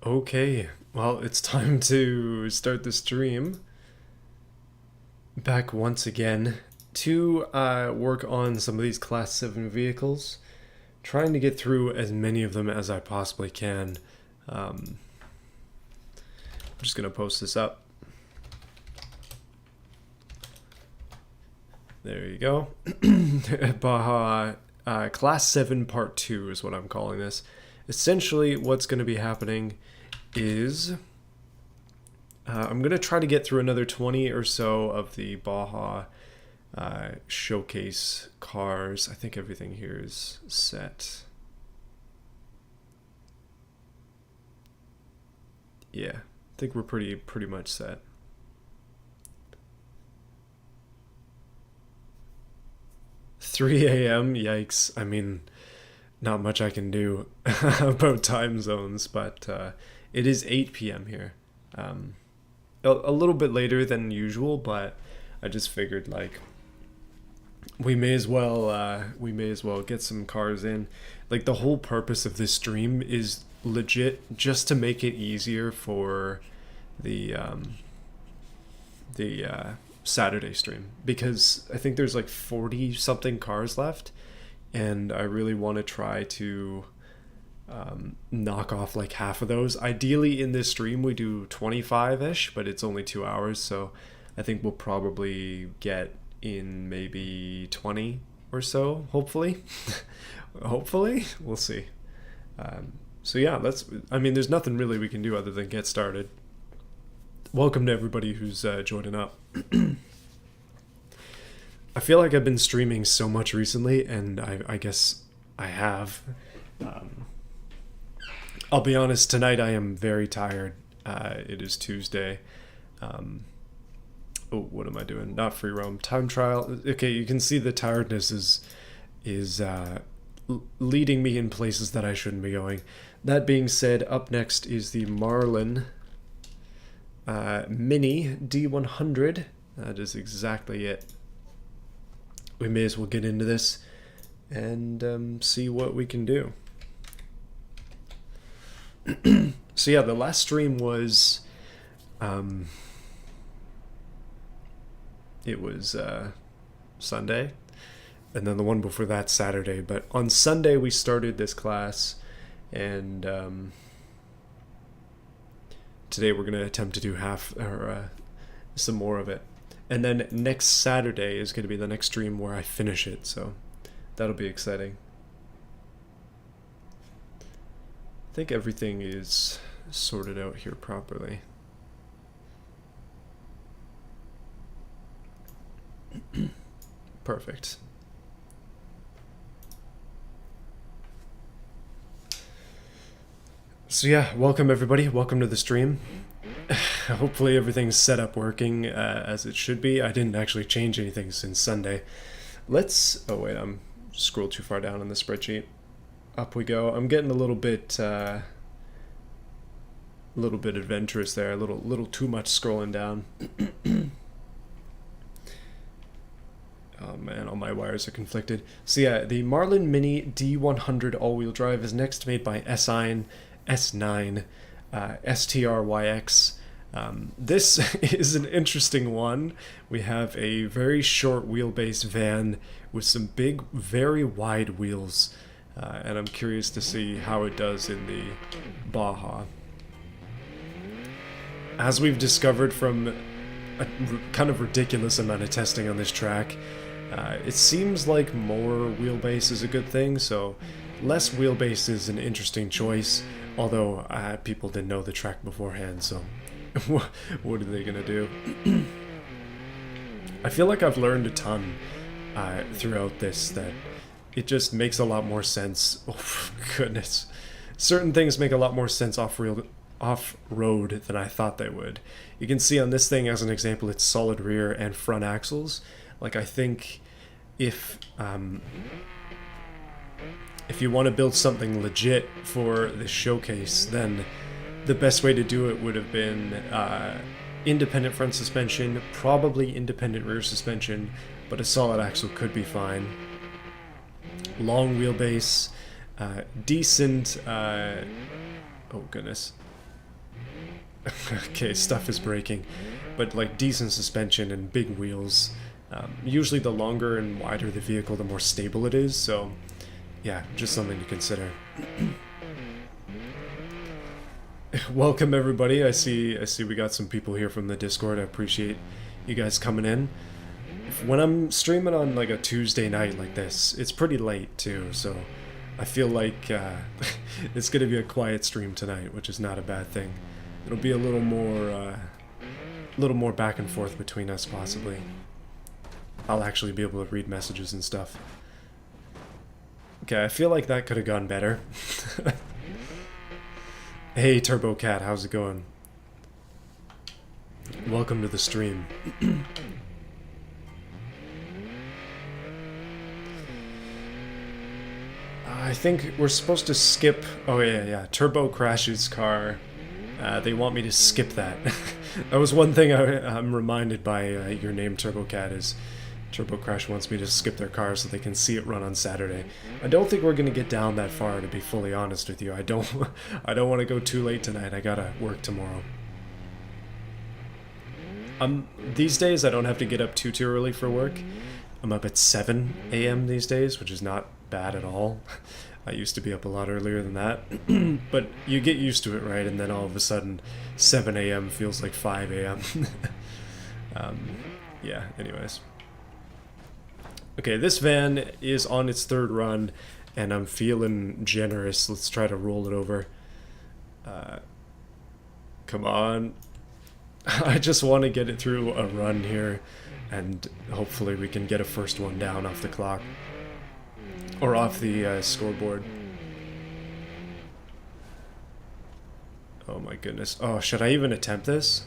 Okay, well, it's time to start the stream. Back once again to work on some of these Class 7 vehicles. Trying to get through as many of them as I possibly can. I'm just going to post this up. There you go. Baja Class 7 Part 2 is what I'm calling this. Essentially, what's going to be happening is I'm going to try to get through another 20 or so of the Baja Showcase cars. I think everything here is set. Yeah, I think we're pretty much set. Three a.m. Yikes! I mean, not much I can do about time zones, but it is 8 p.m. here. A little bit later than usual, but I just figured like we may as well get some cars in. Like the whole purpose of this stream is legit just to make it easier for the Saturday stream, because I think there's like 40 something cars left, and I really want to try to knock off like half of those. Ideally in this stream we do 25-ish, but it's only 2 hours, so I think we'll probably get in maybe 20 or so, hopefully. Hopefully, we'll see. So yeah, there's nothing really we can do other than get started. Welcome to everybody who's joining up. I feel like I've been streaming so much recently, and I guess I have. I'll be honest, tonight I am very tired. It is Tuesday. Oh, what am I doing? Not free roam. Time trial. Okay, you can see the tiredness is leading me in places that I shouldn't be going. That being said, up next is the Marlin Mini D100. That is exactly it. We may as well get into this and see what we can do. So yeah, the last stream was it was Sunday, and then the one before that Saturday. But on Sunday we started this class, and today we're gonna attempt to do half or some more of it, and then next Saturday is gonna be the next stream where I finish it. So that'll be exciting. I think everything is sorted out here properly. Perfect. So yeah, welcome everybody. Welcome to the stream. Hopefully everything's set up working as it should be. I didn't actually change anything since Sunday. Oh wait, I'm scrolled too far down in the spreadsheet. Up we go. I'm getting a little bit adventurous there. A little too much scrolling down. Oh man, all my wires are conflicted. So yeah, the Marlin Mini D100 all-wheel drive is next made by S9, STRYX. This is an interesting one. We have a very short wheelbase van with some big, very wide wheels. And I'm curious to see how it does in the Baja. As we've discovered from a kind of ridiculous amount of testing on this track, it seems like more wheelbase is a good thing, so less wheelbase is an interesting choice, although people didn't know the track beforehand, so what are they gonna do? I feel like I've learned a ton throughout this, that it just makes a lot more sense. Oh, goodness. Certain things make a lot more sense off-road than I thought they would. You can see on this thing, as an example, it's solid rear and front axles. Like, I think if you want to build something legit for this showcase, then the best way to do it would have been independent front suspension, probably independent rear suspension, but a solid axle could be fine. Long wheelbase, decent, oh goodness, okay, stuff is breaking, but like decent suspension and big wheels. Usually the longer and wider the vehicle, the more stable it is, so yeah, just something to consider. Welcome everybody. I see we got some people here from the Discord. I appreciate you guys coming in. When I'm streaming on like a Tuesday night like this, it's pretty late too, so I feel like it's gonna be a quiet stream tonight, which is not a bad thing. It'll be a little more back and forth between us possibly. I'll actually be able to read messages and stuff. Okay, I feel like that could have gone better. Hey Turbo Cat, how's it going? Welcome to the stream. I think we're supposed to skip... Oh yeah, Turbo crashes car. They want me to skip that. That was one thing I'm reminded by your name, Turbo Cat, is Turbo Crash wants me to skip their car so they can see it run on Saturday. I don't think we're gonna get down that far, to be fully honest with you. I don't want to go too late tonight. I gotta work tomorrow. These days I don't have to get up too early for work. I'm up at 7 a.m. these days, which is not bad at all. I used to be up a lot earlier than that. But you get used to it, right? And then all of a sudden 7 a.m. feels like 5 a.m. Yeah, anyways. Okay, this van is on its third run, and I'm feeling generous. Let's try to roll it over. Come on. I just want to get it through a run here, and hopefully we can get a first one down off the clock. Or off the scoreboard. Oh my goodness. Oh, should I even attempt this?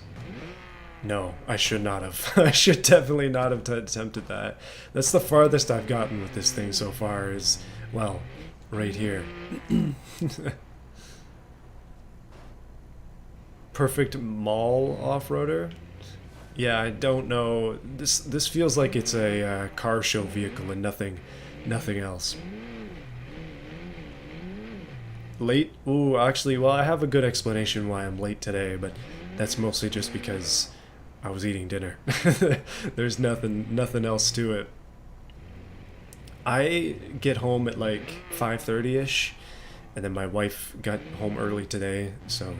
No, I should not have. I should definitely not have attempted that. That's the farthest I've gotten with this thing so far is, well, right here. Perfect mall off-roader? Yeah, I don't know. This feels like it's a car show vehicle and nothing else. Late? Ooh, actually, well, I have a good explanation why I'm late today, but that's mostly just because I was eating dinner. There's nothing else to it. I get home at like 5:30ish, and then my wife got home early today, so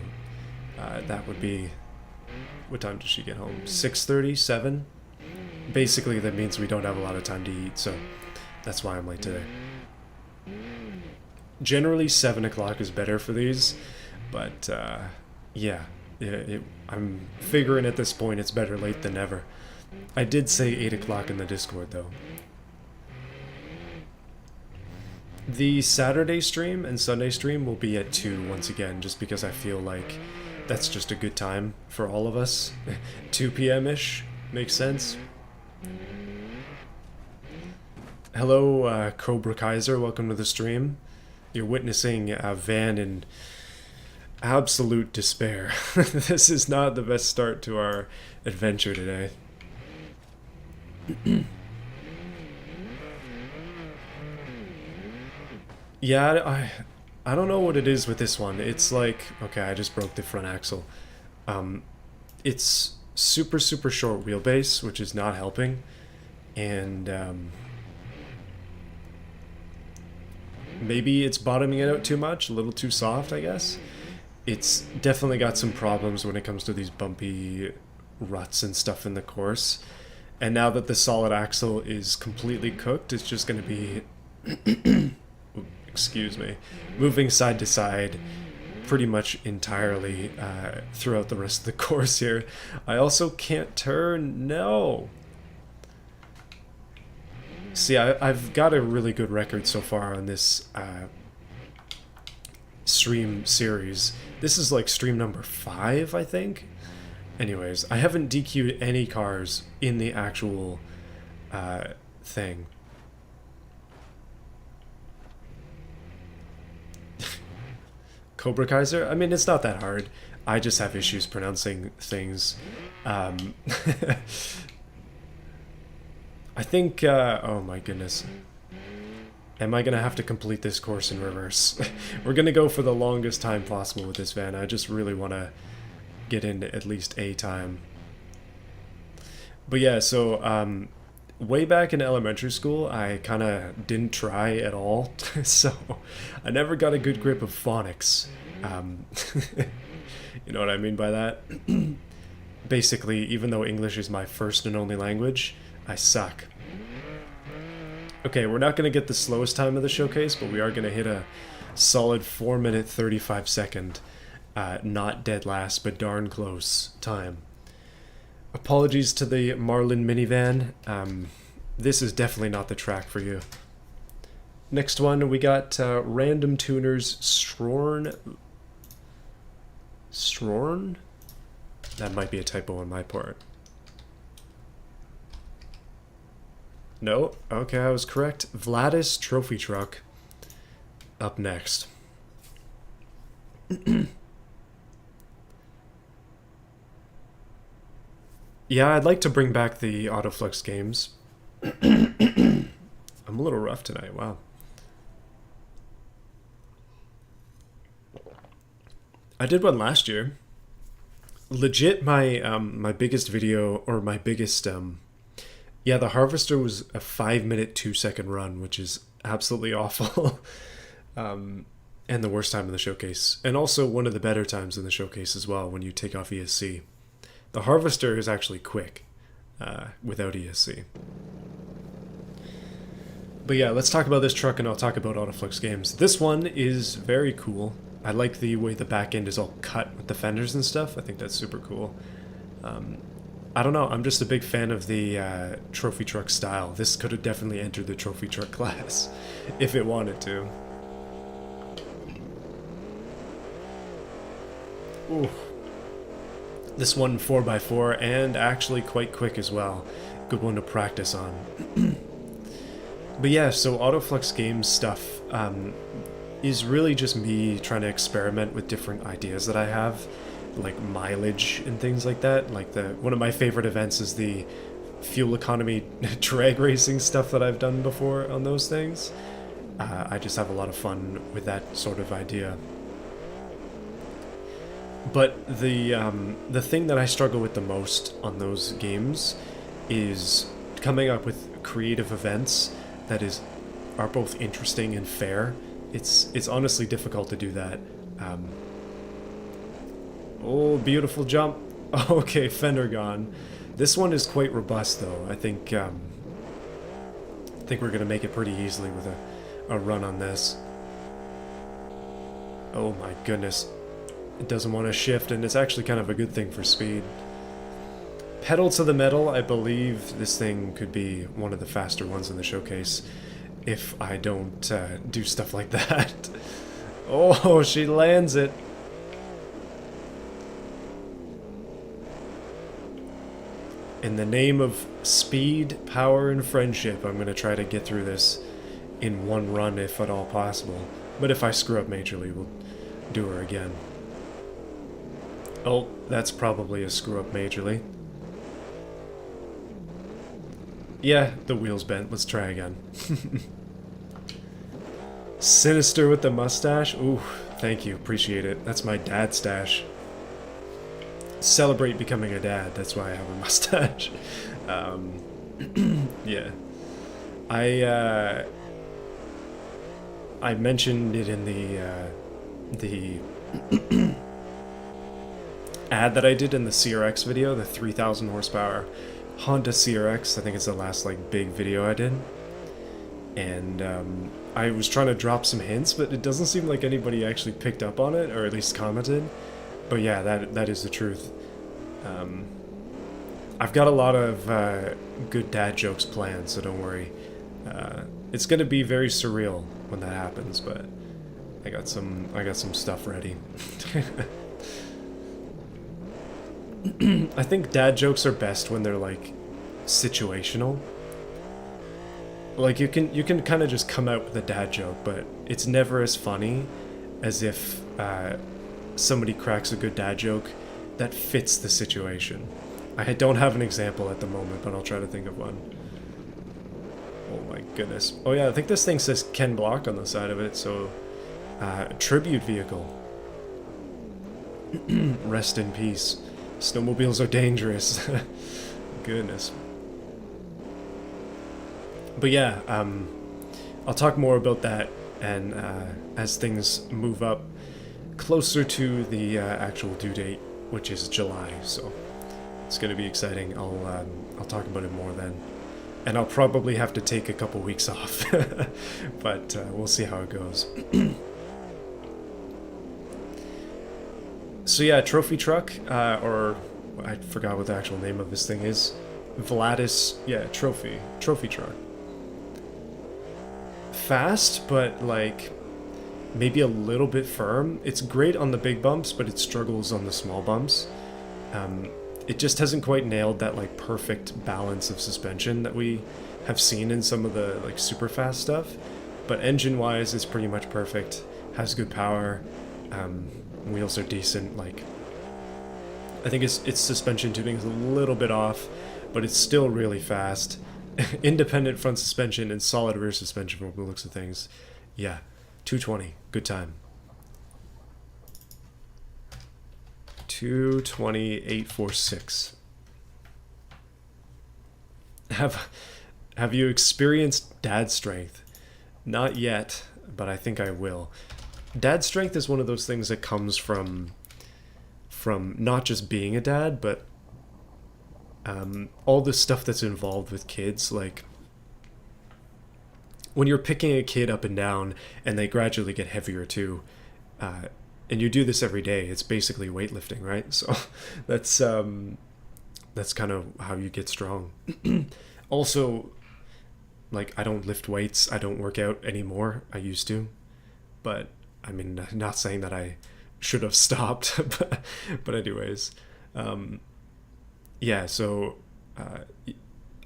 that would be... What time does she get home? 6:30, 7? Basically, that means we don't have a lot of time to eat, so that's why I'm late today. Generally, 7 o'clock is better for these, but yeah, I'm figuring at this point it's better late than never. I did say 8 o'clock in the Discord, though. The Saturday stream and Sunday stream will be at 2 once again, just because I feel like that's just a good time for all of us. 2 p.m.-ish makes sense. Hello, Cobra Kaiser, welcome to the stream. You're witnessing a van in absolute despair. This is not the best start to our adventure today. Yeah, I don't know what it is with this one. It's like, okay, I just broke the front axle. It's super short wheelbase, which is not helping. And maybe it's bottoming it out too much, a little too soft, I guess. It's definitely got some problems when it comes to these bumpy ruts and stuff in the course. And now that the solid axle is completely cooked, it's just going to be, excuse me, moving side to side pretty much entirely throughout the rest of the course here. I also can't turn, no. See, I've got a really good record so far on this stream series. This is like stream number 5, I think. Anyways, I haven't DQ'd any cars in the actual thing. Cobra Kaiser? I mean, it's not that hard. I just have issues pronouncing things. I think, oh my goodness. Am I going to have to complete this course in reverse? We're going to go for the longest time possible with this van. I just really want to get in at least a time. But yeah, so way back in elementary school, I kind of didn't try at all, so I never got a good grip of phonics. You know what I mean by that? Basically, even though English is my first and only language, I suck. Okay, we're not going to get the slowest time of the showcase, but we are going to hit a solid 4-minute 35-second, not dead last, but darn close time. Apologies to the Marlin minivan. This is definitely not the track for you. Next one, we got Random Tuners Citron. Citron? That might be a typo on my part. No, okay, I was correct. Vladis Trophy Truck up next. Yeah, I'd like to bring back the Autoflex games. I'm a little rough tonight, wow. I did one last year. Legit, my biggest video, or my biggest, yeah, the Harvester was a 5-minute 2-second run, which is absolutely awful. And the worst time in the showcase. And also one of the better times in the showcase as well, when you take off ESC. The Harvester is actually quick, without ESC. But yeah, let's talk about this truck and I'll talk about Autoflex games. This one is very cool. I like the way the back end is all cut with the fenders and stuff. I think that's super cool. I don't know, I'm just a big fan of the trophy truck style. This could have definitely entered the trophy truck class if it wanted to. Ooh. This one 4x4 and actually quite quick as well. Good one to practice on. But yeah, so Autoflex Games stuff is really just me trying to experiment with different ideas that I have, like mileage and things like that. Like one of my favorite events is the fuel economy drag racing stuff that I've done before on those things. I just have a lot of fun with that sort of idea. But the thing that I struggle with the most on those games is coming up with creative events that are both interesting and fair. It's honestly difficult to do that. Oh, beautiful jump. Okay, fender gone. This one is quite robust though. I think we're gonna make it pretty easily with a run on this. Oh my goodness. It doesn't want to shift, and it's actually kind of a good thing for speed. Pedal to the metal, I believe this thing could be one of the faster ones in the showcase if I don't do stuff like that. Oh, she lands it. In the name of speed, power, and friendship, I'm going to try to get through this in one run if at all possible. But if I screw up majorly, we'll do her again. Oh, that's probably a screw up majorly. Yeah, the wheel's bent. Let's try again. Sinister with the mustache. Ooh, thank you. Appreciate it. That's my dad stash. Celebrate becoming a dad. That's why I have a mustache. Yeah. I mentioned it in the ad that I did in the CRX video, the 3,000 horsepower Honda CRX. I think it's the last big video I did. And I was trying to drop some hints, but it doesn't seem like anybody actually picked up on it, or at least commented. But yeah, that is the truth. I've got a lot of good dad jokes planned, so don't worry. It's gonna be very surreal when that happens, but I got some stuff ready. I think dad jokes are best when they're situational. You can kind of just come out with a dad joke, but it's never as funny as if somebody cracks a good dad joke that fits the situation. I don't have an example at the moment, but I'll try to think of one. Oh my goodness. Oh yeah, I think this thing says Ken Block on the side of it, so tribute vehicle. Rest in peace. Snowmobiles are dangerous. Goodness. But yeah, I'll talk more about that, and as things move up closer to the actual due date, which is July. So it's going to be exciting. I'll talk about it more then, and I'll probably have to take a couple weeks off, but we'll see how it goes. So yeah, trophy truck, or I forgot what the actual name of this thing is. Vladis, yeah, trophy truck. Fast, but like maybe a little bit firm. It's great on the big bumps, but it struggles on the small bumps. It just hasn't quite nailed that like perfect balance of suspension that we have seen in some of the like super fast stuff. But engine-wise, it's pretty much perfect. Has good power. Wheels are decent. Like, I think its suspension tubing is a little bit off, but it's still really fast. Independent front suspension and solid rear suspension from the looks of things. Yeah, 220, good time. 220,846. Have you experienced dad strength? Not yet, but I think I will. Dad strength is one of those things that comes from not just being a dad, but all the stuff that's involved with kids. Like when you're picking a kid up and down and they gradually get heavier too, and you do this every day, it's basically weightlifting, right? So that's kind of how you get strong. Also, like, I don't lift weights, I don't work out anymore. I used to, but I mean, not saying that I should have stopped, but anyways, yeah, so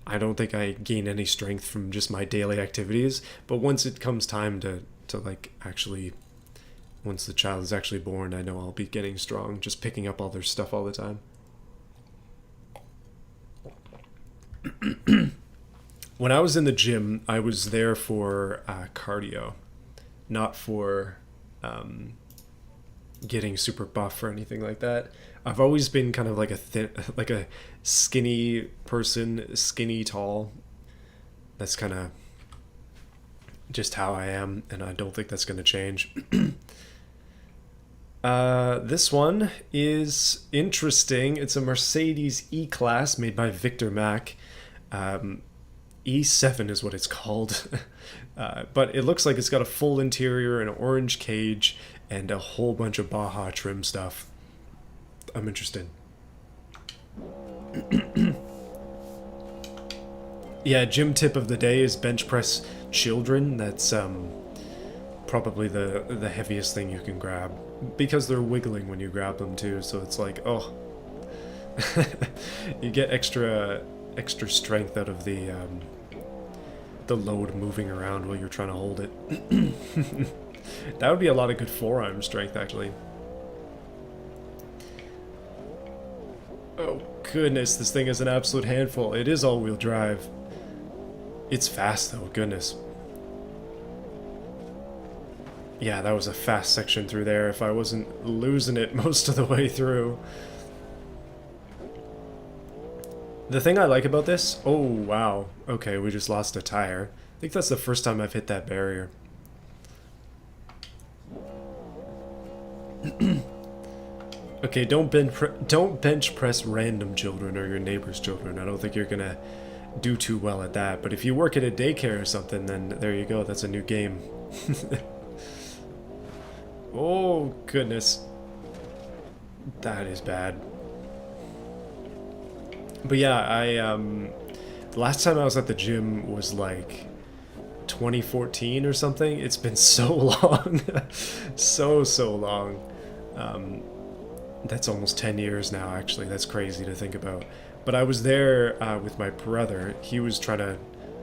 I don't think I gain any strength from just my daily activities, but once it comes time to like actually, once the child is actually born, I know I'll be getting strong, just picking up all their stuff all the time. When I was in the gym, I was there for cardio, not for getting super buff or anything like that. I've always been kind of like a thin, like a skinny person, skinny tall. That's kind of just how I am, and I don't think that's going to change. This one is interesting. It's a Mercedes E-Class made by Victor Mack. E7 is what it's called. But it looks like it's got a full interior, an orange cage, and a whole bunch of Baja trim stuff. I'm interested. Yeah, gym tip of the day is bench press children. That's probably the heaviest thing you can grab, because they're wiggling when you grab them too, so it's like, oh. You get extra strength out of the load moving around while you're trying to hold it. That would be a lot of good forearm strength, actually. Oh goodness, this thing is an absolute handful. It is all-wheel drive. It's fast though, goodness. Yeah, that was a fast section through there if I wasn't losing it most of the way through. The thing I like about this... Oh, wow. Okay, we just lost a tire. I think that's the first time I've hit that barrier. Okay, don't bench press random children or your neighbor's children. I don't think you're gonna do too well at that. But if you work at a daycare or something, then there you go. That's a new game. Oh, goodness. That is bad. But yeah, the last time I was at the gym was like 2014 or something. It's been so long. so long. That's almost 10 years now, actually. That's crazy to think about. But I was there with my brother. He was trying to...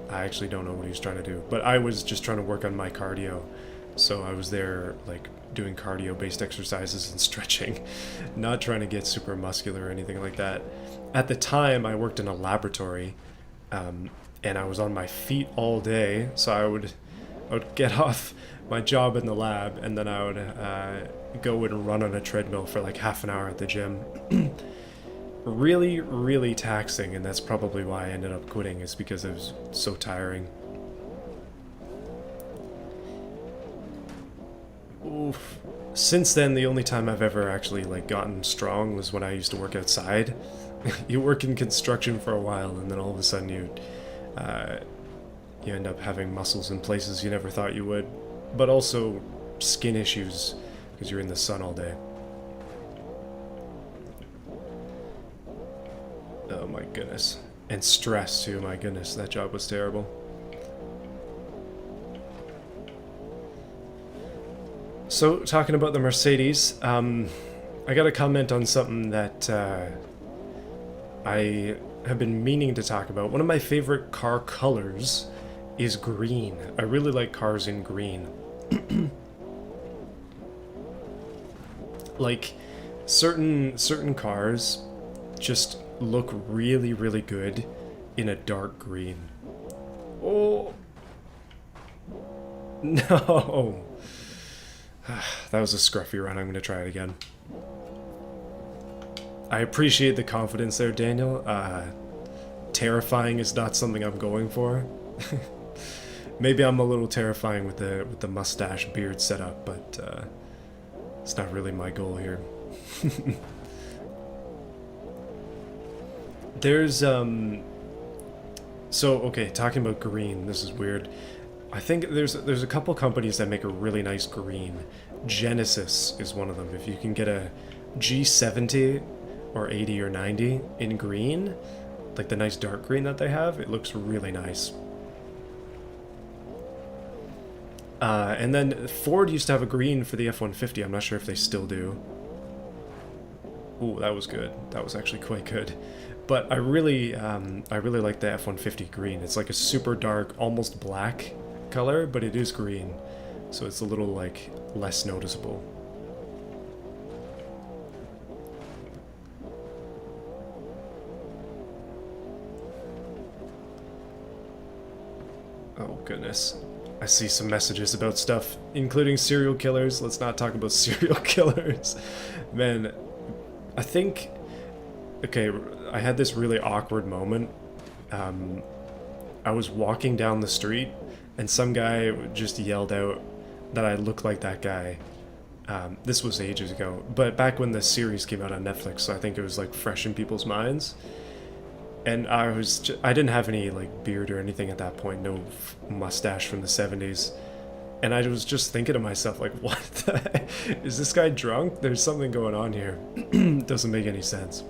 I actually don't know what he was trying to do. But I was just trying to work on my cardio. So I was there, like, doing cardio-based exercises and stretching. Not trying to get super muscular or anything like that. At the time, I worked in a laboratory. And I was on my feet all day. So I would get off my job in the lab, and then I would go and run on a treadmill for like half an hour at the gym. Really, really taxing, and that's probably why I ended up quitting, is because it was so tiring. Oof. Since then, the only time I've ever actually like gotten strong was when I used to work outside. You work in construction for a while, and then all of a sudden you end up having muscles in places you never thought you would, but also skin issues because you're in the sun all day. Oh my goodness. And stress too, my goodness, that job was terrible. So, talking about the Mercedes, I got to comment on something that I have been meaning to talk about. One of my favorite car colors is green. I really like cars in green. Like, certain cars just look really, really good in a dark green. Oh! No! That was a scruffy run. I'm going to try it again. I appreciate the confidence there, Daniel. Terrifying is not something I'm going for. Maybe I'm a little terrifying with the mustache beard setup, but it's not really my goal here. There's so okay, talking about green, this is weird. I think there's a couple companies that make a really nice green. Genesis is one of them. If you can get a G70 or 80 or 90 in green, like the nice dark green that they have, it looks really nice. And then Ford used to have a green for the F-150. I'm not sure if they still do. Ooh, that was good. That was actually quite good. But I really like the F-150 green. It's like a super dark, almost black color, but it is green, so it's a little like less noticeable. Oh goodness, I see some messages about stuff, including serial killers. Let's not talk about serial killers. Man, I think, okay, I had this really awkward moment. I was walking down the street and some guy just yelled out that I looked like that guy. This was ages ago, but back when the series came out on Netflix, so I think it was like fresh in people's minds. And I didn't have any like beard or anything at that point, no mustache from the 70s. And I was just thinking to myself, like, what the heck? Is this guy drunk? There's something going on here. Doesn't make any sense.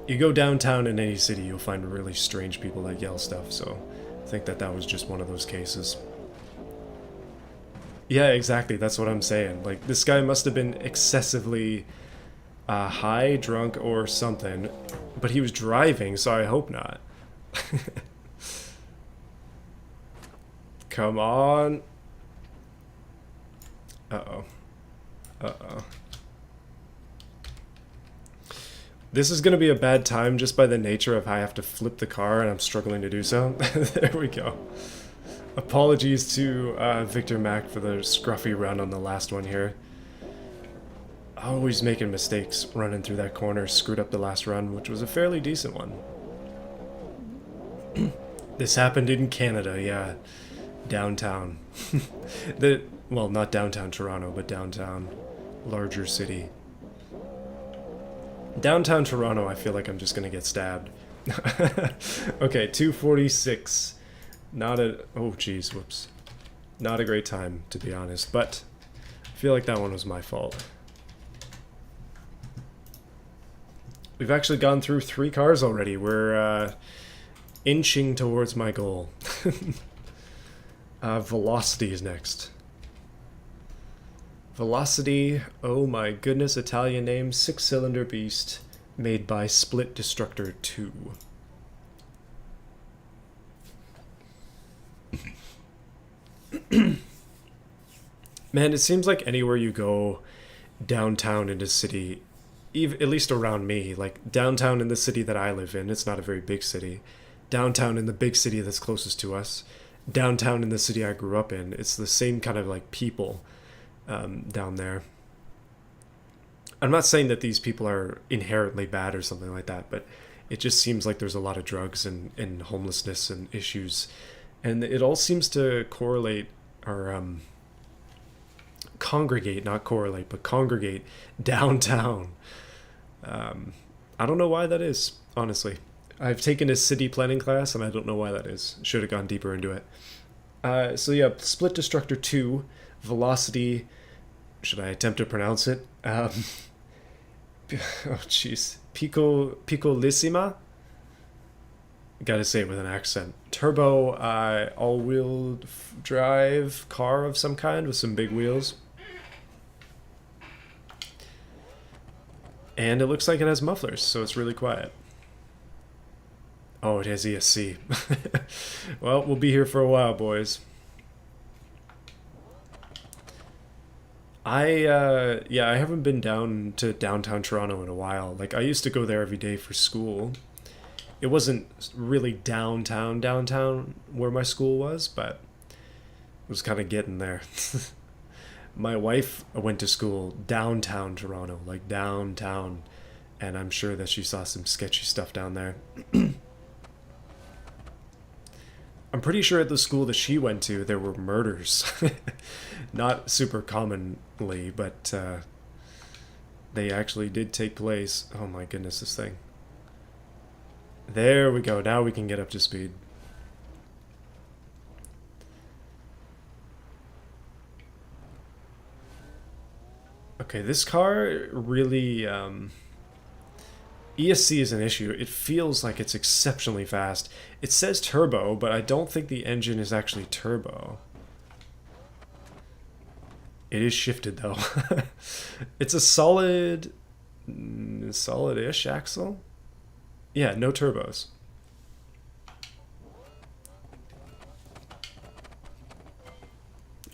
You go downtown in any city, you'll find really strange people that yell stuff, so I think that was just one of those cases. Yeah, exactly, that's what I'm saying. Like, this guy must have been excessively high, drunk, or something, but he was driving, so I hope not. Come on. Uh-oh. Uh-oh. This is going to be a bad time just by the nature of how I have to flip the car and I'm struggling to do so. There we go. Apologies to Victor Mac for the scruffy run on the last one here. Always making mistakes running through that corner. Screwed up the last run, which was a fairly decent one. This happened in Canada, yeah. Downtown. Well, not downtown Toronto, but downtown. Larger city. Downtown Toronto, I feel like I'm just gonna get stabbed. Okay, 246. Oh geez, whoops. Not a great time, to be honest, but I feel like that one was my fault. We've actually gone through 3 cars already. We're inching towards my goal. Velocity is next. Velocity, oh my goodness, Italian name, 6-cylinder beast, made by Split Destructor 2. Man, it seems like anywhere you go downtown in a city, at least around me, like downtown in the city that I live in, it's not a very big city, downtown in the big city that's closest to us, downtown in the city I grew up in. It's the same kind of like people down there. I'm not saying that these people are inherently bad or something like that, but it just seems like there's a lot of drugs and homelessness and issues. And it all seems to correlate or congregate, not correlate, but congregate downtown. I don't know why that is, honestly. I've taken a city planning class and I don't know why that is. Should have gone deeper into it. So yeah, Split Destructor 2, Velocity. Should I attempt to pronounce it? Oh jeez. Piccolissima? Gotta say it with an accent. Turbo, all-wheel drive car of some kind with some big wheels. And it looks like it has mufflers, so it's really quiet. Oh, it has ESC. Well, we'll be here for a while, boys. Yeah, I haven't been down to downtown Toronto in a while. Like, I used to go there every day for school. It wasn't really downtown where my school was, but it was kind of getting there. My wife went to school downtown Toronto, like downtown, and I'm sure that she saw some sketchy stuff down there. I'm pretty sure at the school that she went to, there were murders. Not super commonly, but they actually did take place. Oh my goodness, this thing. There we go. Now we can get up to speed. Okay, this car really... ESC is an issue. It feels like it's exceptionally fast. It says turbo, but I don't think the engine is actually turbo. It is shifted, though. It's a solid... solid-ish axle? Yeah, no turbos.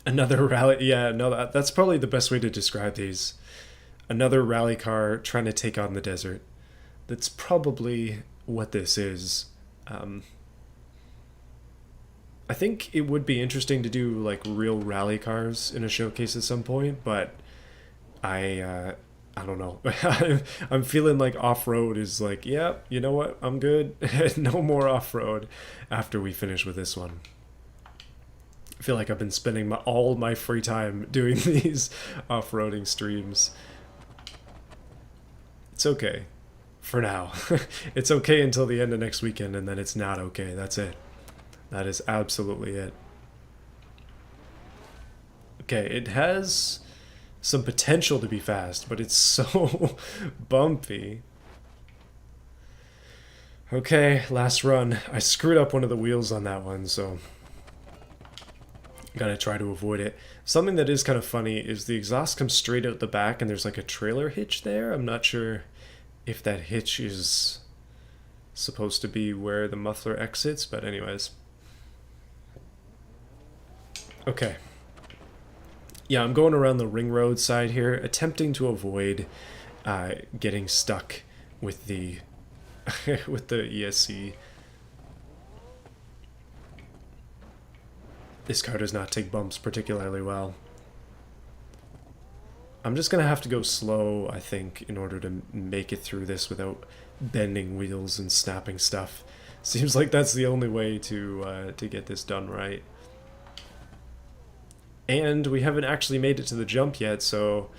Another rally... Yeah, no, that's probably the best way to describe these. Another rally car trying to take on the desert. That's probably what this is. I think it would be interesting to do like real rally cars in a showcase at some point, but I don't know. I'm feeling like off-road is like, yeah, you know what? I'm good. No more off-road after we finish with this one. I feel like I've been spending all my free time doing these off-roading streams. It's okay. For now. It's okay until the end of next weekend, and then it's not okay. That's it. That is absolutely it. Okay, it has some potential to be fast, but it's so bumpy. Okay, last run. I screwed up one of the wheels on that one, so I'm gonna try to avoid it. Something that is kind of funny is the exhaust comes straight out the back, and there's like a trailer hitch there. I'm not sure if that hitch is supposed to be where the muffler exits, but anyways. Okay. Yeah, I'm going around the ring road side here, attempting to avoid getting stuck with the with the ESC. This car does not take bumps particularly well. I'm just going to have to go slow, I think, in order to make it through this without bending wheels and snapping stuff. Seems like that's the only way to get this done right. And we haven't actually made it to the jump yet, so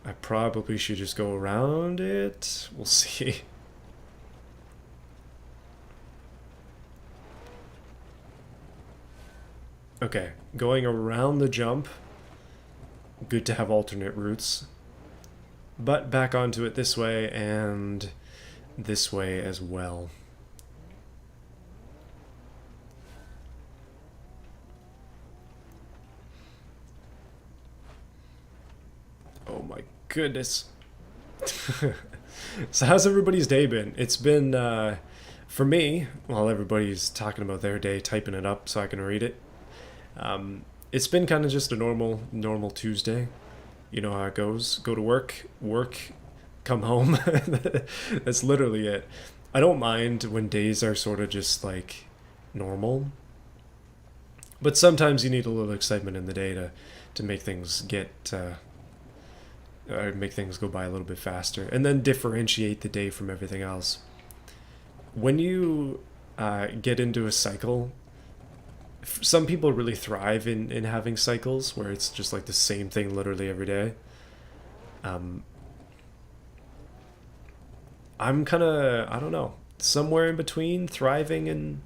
I probably should just go around it. We'll see. Okay, going around the jump. Good to have alternate routes. But back onto it this way and this way as well. Oh my goodness. So how's everybody's day been? It's been, for me, while everybody's talking about their day, typing it up so I can read it. It's been kind of just a normal Tuesday. You know how it goes. Go to work, come home. That's literally it. I don't mind when days are sort of just like normal. But sometimes you need a little excitement in the day to make things make things go by a little bit faster, and then differentiate the day from everything else. When you get into a cycle, some people really thrive in having cycles where it's just like the same thing literally every day. I'm kind of, I don't know, somewhere in between thriving and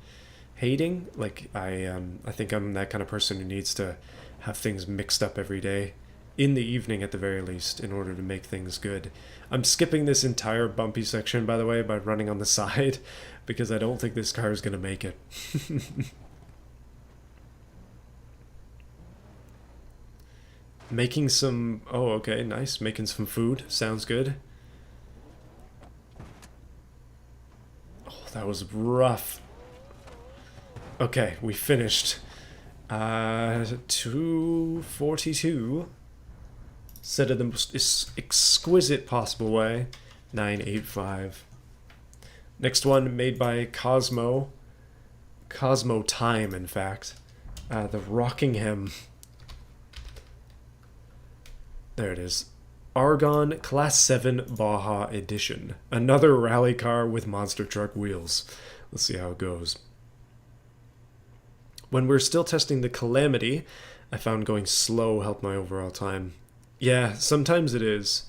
hating. Like I think I'm that kind of person who needs to have things mixed up every day, in the evening at the very least, in order to make things good. I'm skipping this entire bumpy section, by the way, by running on the side, because I don't think this car is going to make it. Making some, oh, okay, nice. Making some food. Sounds good. Oh, that was rough. Okay, we finished. 242. Said it the most exquisite possible way. 985. Next one made by Cosmo. Cosmo Time, in fact. The Rockingham. There it is. Argon Class 7 Baja Edition. Another rally car with monster truck wheels. Let's see how it goes. When we're still testing the Calamity, I found going slow helped my overall time. Yeah, sometimes it is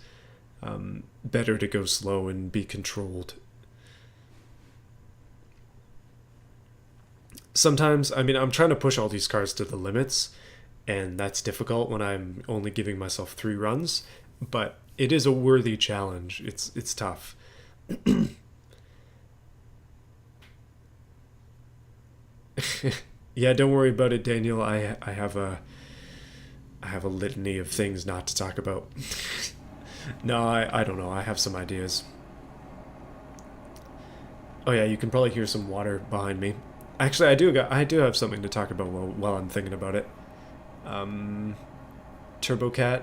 better to go slow and be controlled. Sometimes, I mean, I'm trying to push all these cars to the limits, and that's difficult when I'm only giving myself 3 runs, but it is a worthy challenge. It's tough. Yeah, don't worry about it, Daniel. I have a litany of things not to talk about. No, I don't know. I have some ideas. Oh yeah, you can probably hear some water behind me. Actually, I do have something to talk about while I'm thinking about it. TurboCat.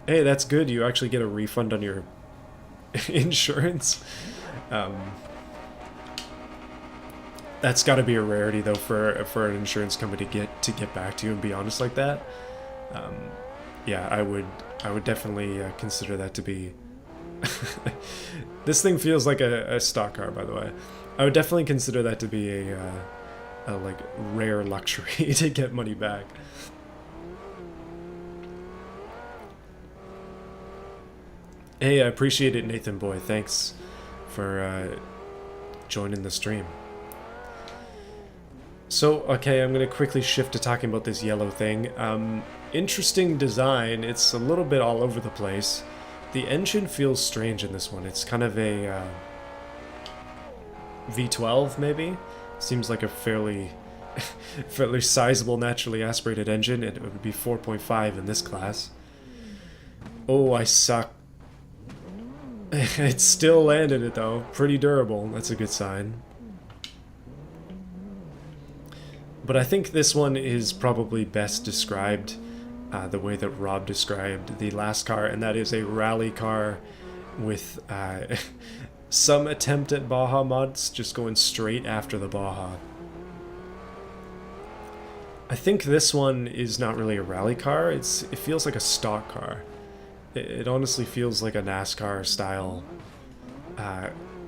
Hey, that's good. You actually get a refund on your insurance. That's got to be a rarity, though, for an insurance company to get back to you and be honest like that. Yeah, I would definitely consider that to be. This thing feels like a stock car, by the way. I would definitely consider that to be a like rare luxury to get money back. Hey, I appreciate it, Nathan Boy. Thanks for joining the stream. So, okay, I'm going to quickly shift to talking about this yellow thing. Interesting design. It's a little bit all over the place. The engine feels strange in this one. It's kind of a V12, maybe? Seems like a fairly sizable naturally aspirated engine. It would be 4.5 in this class. Oh, I suck. It still landed it, though. Pretty durable. That's a good sign. But I think this one is probably best described the way that Rob described the last car, and that is a rally car with some attempt at Baja mods, just going straight after the Baja. I think this one is not really a rally car. It feels like a stock car. It honestly feels like a NASCAR style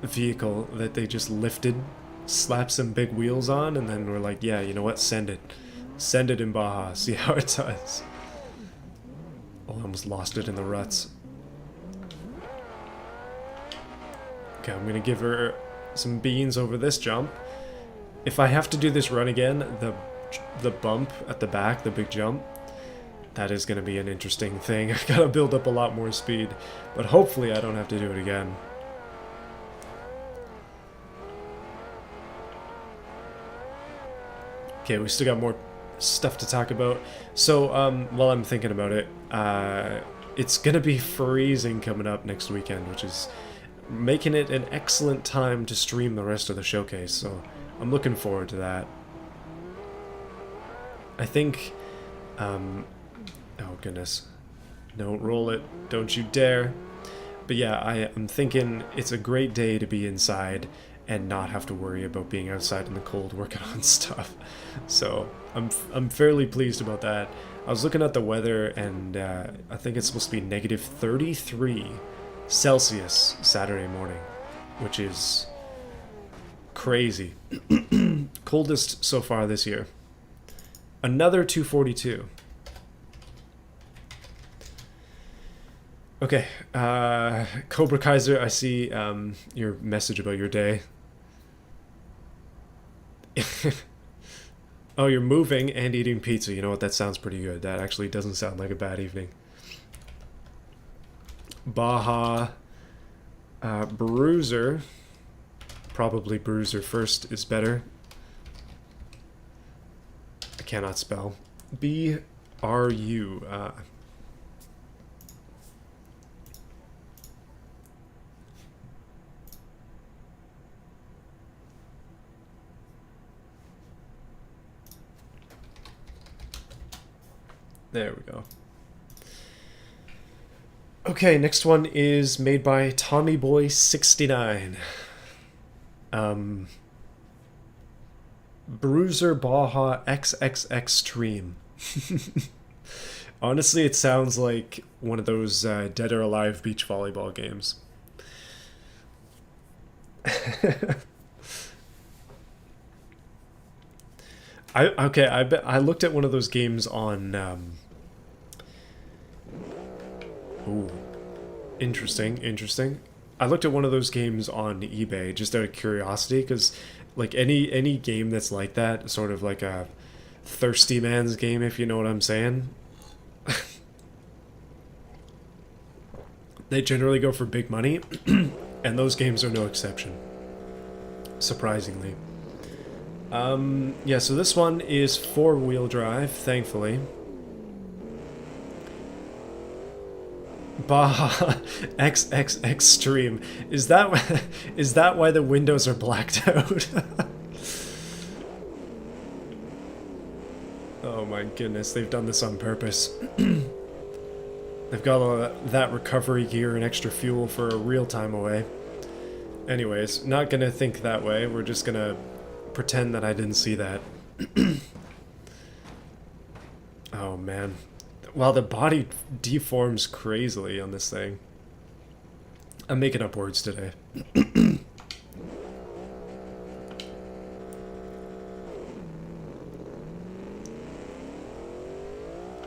vehicle that they just lifted, slapped some big wheels on, and then we're like, yeah, you know what, send it in Baja, see how it does. Oh, I almost lost it in the ruts. Okay, I'm gonna give her some beans over this jump. If I have to do this run again, the bump at the back, the big jump, that is gonna be an interesting thing. I gotta build up a lot more speed, but hopefully I don't have to do it again. Okay, we still got more stuff to talk about. So, while I'm thinking about it, it's gonna be freezing coming up next weekend, which is making it an excellent time to stream the rest of the showcase, so I'm looking forward to that. I think, oh goodness, don't roll it, don't you dare. But yeah, I'm thinking it's a great day to be inside and not have to worry about being outside in the cold working on stuff. So I'm fairly pleased about that. I was looking at the weather, and I think it's supposed to be negative 33 Celsius Saturday morning, which is crazy. Coldest so far this year. Another 242. Okay, Cobra Kaiser, I see your message about your day. Oh, you're moving and eating pizza. You know what? That sounds pretty good. That actually doesn't sound like a bad evening. Baja Bruiser. Probably Bruiser first is better. I cannot spell. B-R-U. There we go. Okay, next one is made by TommyBoy69. Bruiser Baja XXX Stream. Honestly, it sounds like one of those Dead or Alive beach volleyball games. I looked at one of those games on ooh, interesting. I looked at one of those games on eBay just out of curiosity, because like any game that's like that, sort of like a thirsty man's game, if you know what I'm saying. They generally go for big money, and those games are no exception, surprisingly. Yeah, so this one is 4-wheel drive, thankfully. Baja XXX Stream. Is that why the windows are blacked out? Oh my goodness, they've done this on purpose. They've got all that recovery gear and extra fuel for a real time away. Anyways, not gonna think that way. We're just gonna pretend that I didn't see that. Oh man. Wow, the body deforms crazily on this thing. I'm making up words today.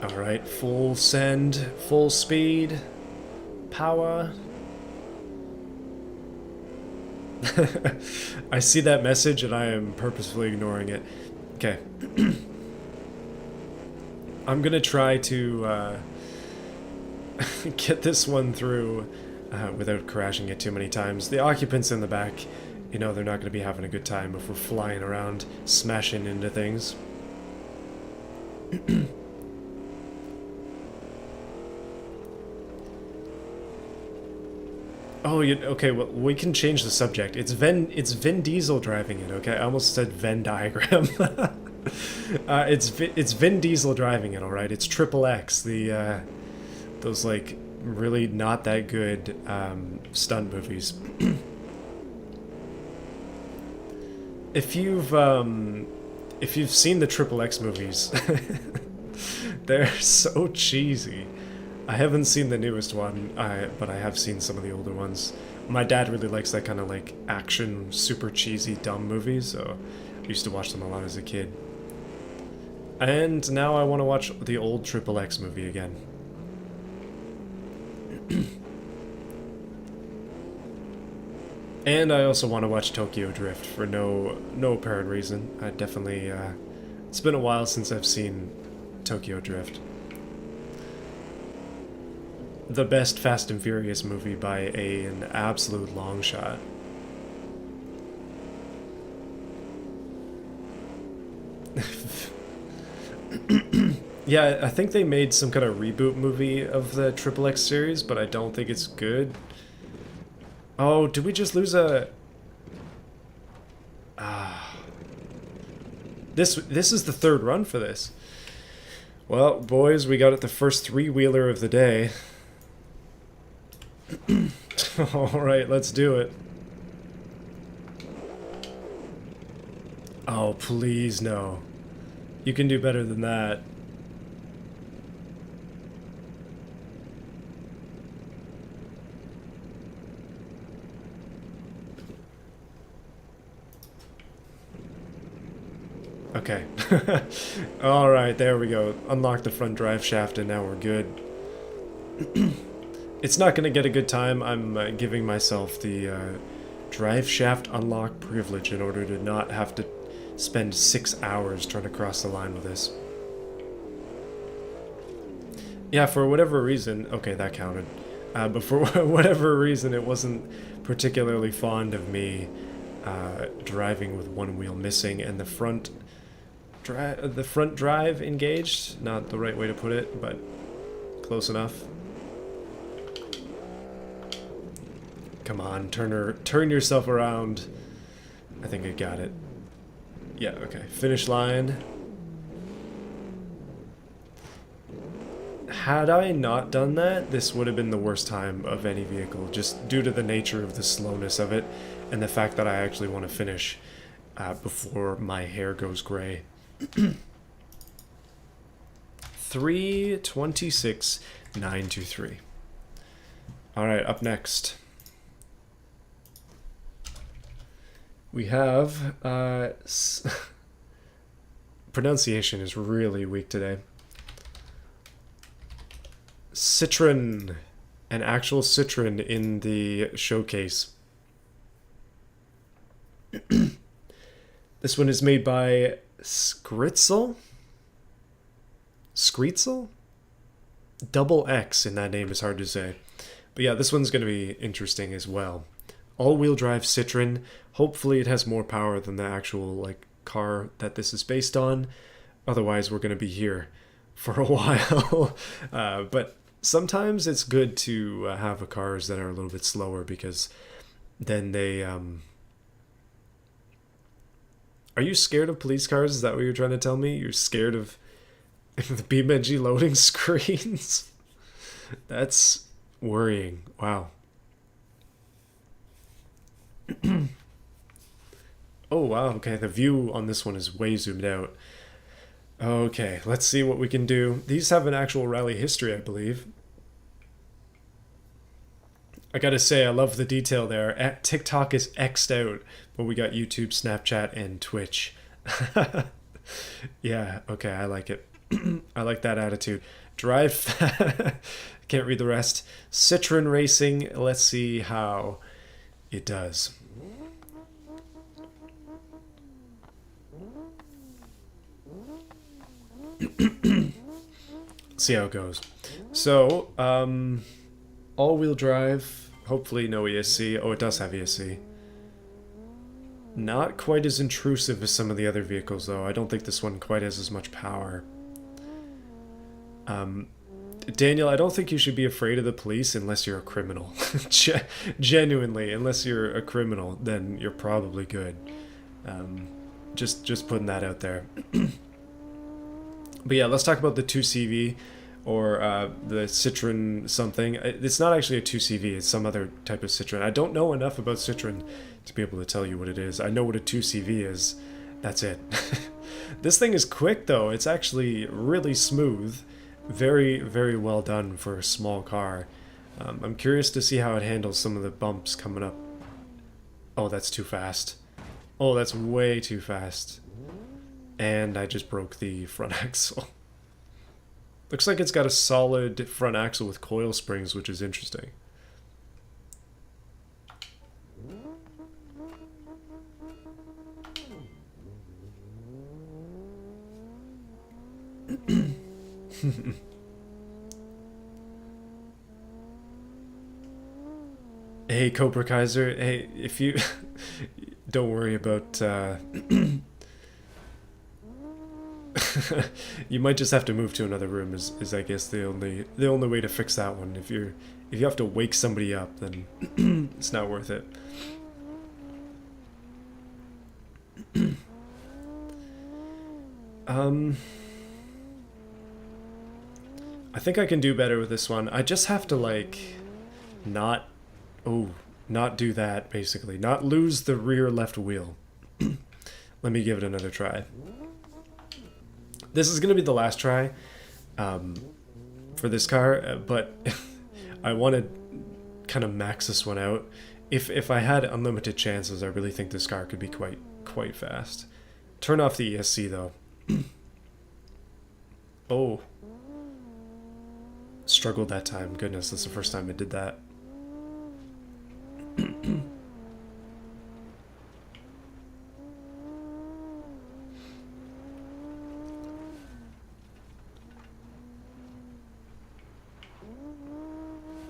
Alright, full send, full speed, power. I see that message and I am purposefully ignoring it. Okay. I'm gonna try to get this one through without crashing it too many times. The occupants in the back, you know, they're not gonna be having a good time if we're flying around, smashing into things. Oh, okay, well, we can change the subject. It's Vin Diesel driving it, okay? I almost said Venn diagram. It's Vin Diesel driving it, alright? It's Triple X, those, like, really not that good stunt movies. If you've seen the Triple X movies, they're so cheesy. I haven't seen the newest one, but I have seen some of the older ones. My dad really likes that kind of like action, super cheesy, dumb movies, so I used to watch them a lot as a kid. And now I want to watch the old Triple X movie again. And I also want to watch Tokyo Drift for no apparent reason. I definitely, it's been a while since I've seen Tokyo Drift. The best Fast and Furious movie by an absolute long shot. Yeah, I think they made some kind of reboot movie of the Triple X series, but I don't think it's good. Oh, did we just lose a... This is the third run for this. Well, boys, we got it the first three-wheeler of the day. Alright, let's do it. Oh, please no. You can do better than that. Okay. Alright, there we go. Unlock the front drive shaft and now we're good. It's not going to get a good time. I'm giving myself the drive shaft unlock privilege in order to not have to spend 6 hours trying to cross the line with this. Yeah, for whatever reason... Okay, that counted. But for whatever reason, it wasn't particularly fond of me driving with one wheel missing and the front drive engaged. Not the right way to put it, but close enough. Come on, turn yourself around. I think I got it. Yeah, okay. Finish line. Had I not done that, this would have been the worst time of any vehicle, just due to the nature of the slowness of it and the fact that I actually want to finish before my hair goes gray. 3:26.923. Alright, up next. We have... pronunciation is really weak today. Citron. An actual Citron in the showcase. This one is made by Skritzel? Skritzel? Double X in that name is hard to say. But yeah, this one's going to be interesting as well. All-wheel drive Citron. Hopefully it has more power than the actual like car that this is based on. Otherwise we're going to be here for a while. But sometimes it's good to have cars that are a little bit slower because then they... Are you scared of police cars? Is that what you're trying to tell me? You're scared of the beamng loading screens? That's worrying. Wow. Oh, wow. Okay, the view on this one is way zoomed out. Okay, let's see what we can do. These have an actual rally history, I believe. I gotta say, I love the detail there. TikTok is X'd out, but we got YouTube, Snapchat, and Twitch. Yeah, okay, I like it. I like that attitude. Drive... Can't read the rest. Citron Racing, let's see how it does. See how it goes. So, all-wheel drive, hopefully no ESC. Oh, it does have ESC. Not quite as intrusive as some of the other vehicles, though. I don't think this one quite has as much power. Daniel, I don't think you should be afraid of the police unless you're a criminal. Genuinely, unless you're a criminal, then you're probably good. Just putting that out there. But yeah, let's talk about the 2CV or the Citron something. It's not actually a 2CV, it's some other type of Citron. I don't know enough about Citron to be able to tell you what it is. I know what a 2CV is. That's it. This thing is quick though. It's actually really smooth. Very, very well done for a small car. I'm curious to see how it handles some of the bumps coming up. Oh, that's too fast. Oh, that's way too fast. And I just broke the front axle. Looks like it's got a solid front axle with coil springs, which is interesting. Hey, Cobra Kaiser. Hey, if you... Don't worry about... You might just have to move to another room is I guess the only way to fix that one. If you have to wake somebody up, then it's not worth it. I think I can do better with this one. I just have to like not do that basically. Not lose the rear left wheel. Let me give it another try. This is going to be the last try for this car, but I want to kind of max this one out. If I had unlimited chances, I really think this car could be quite fast. Turn off the ESC though. Oh. Struggled that time. Goodness, that's the first time I did that.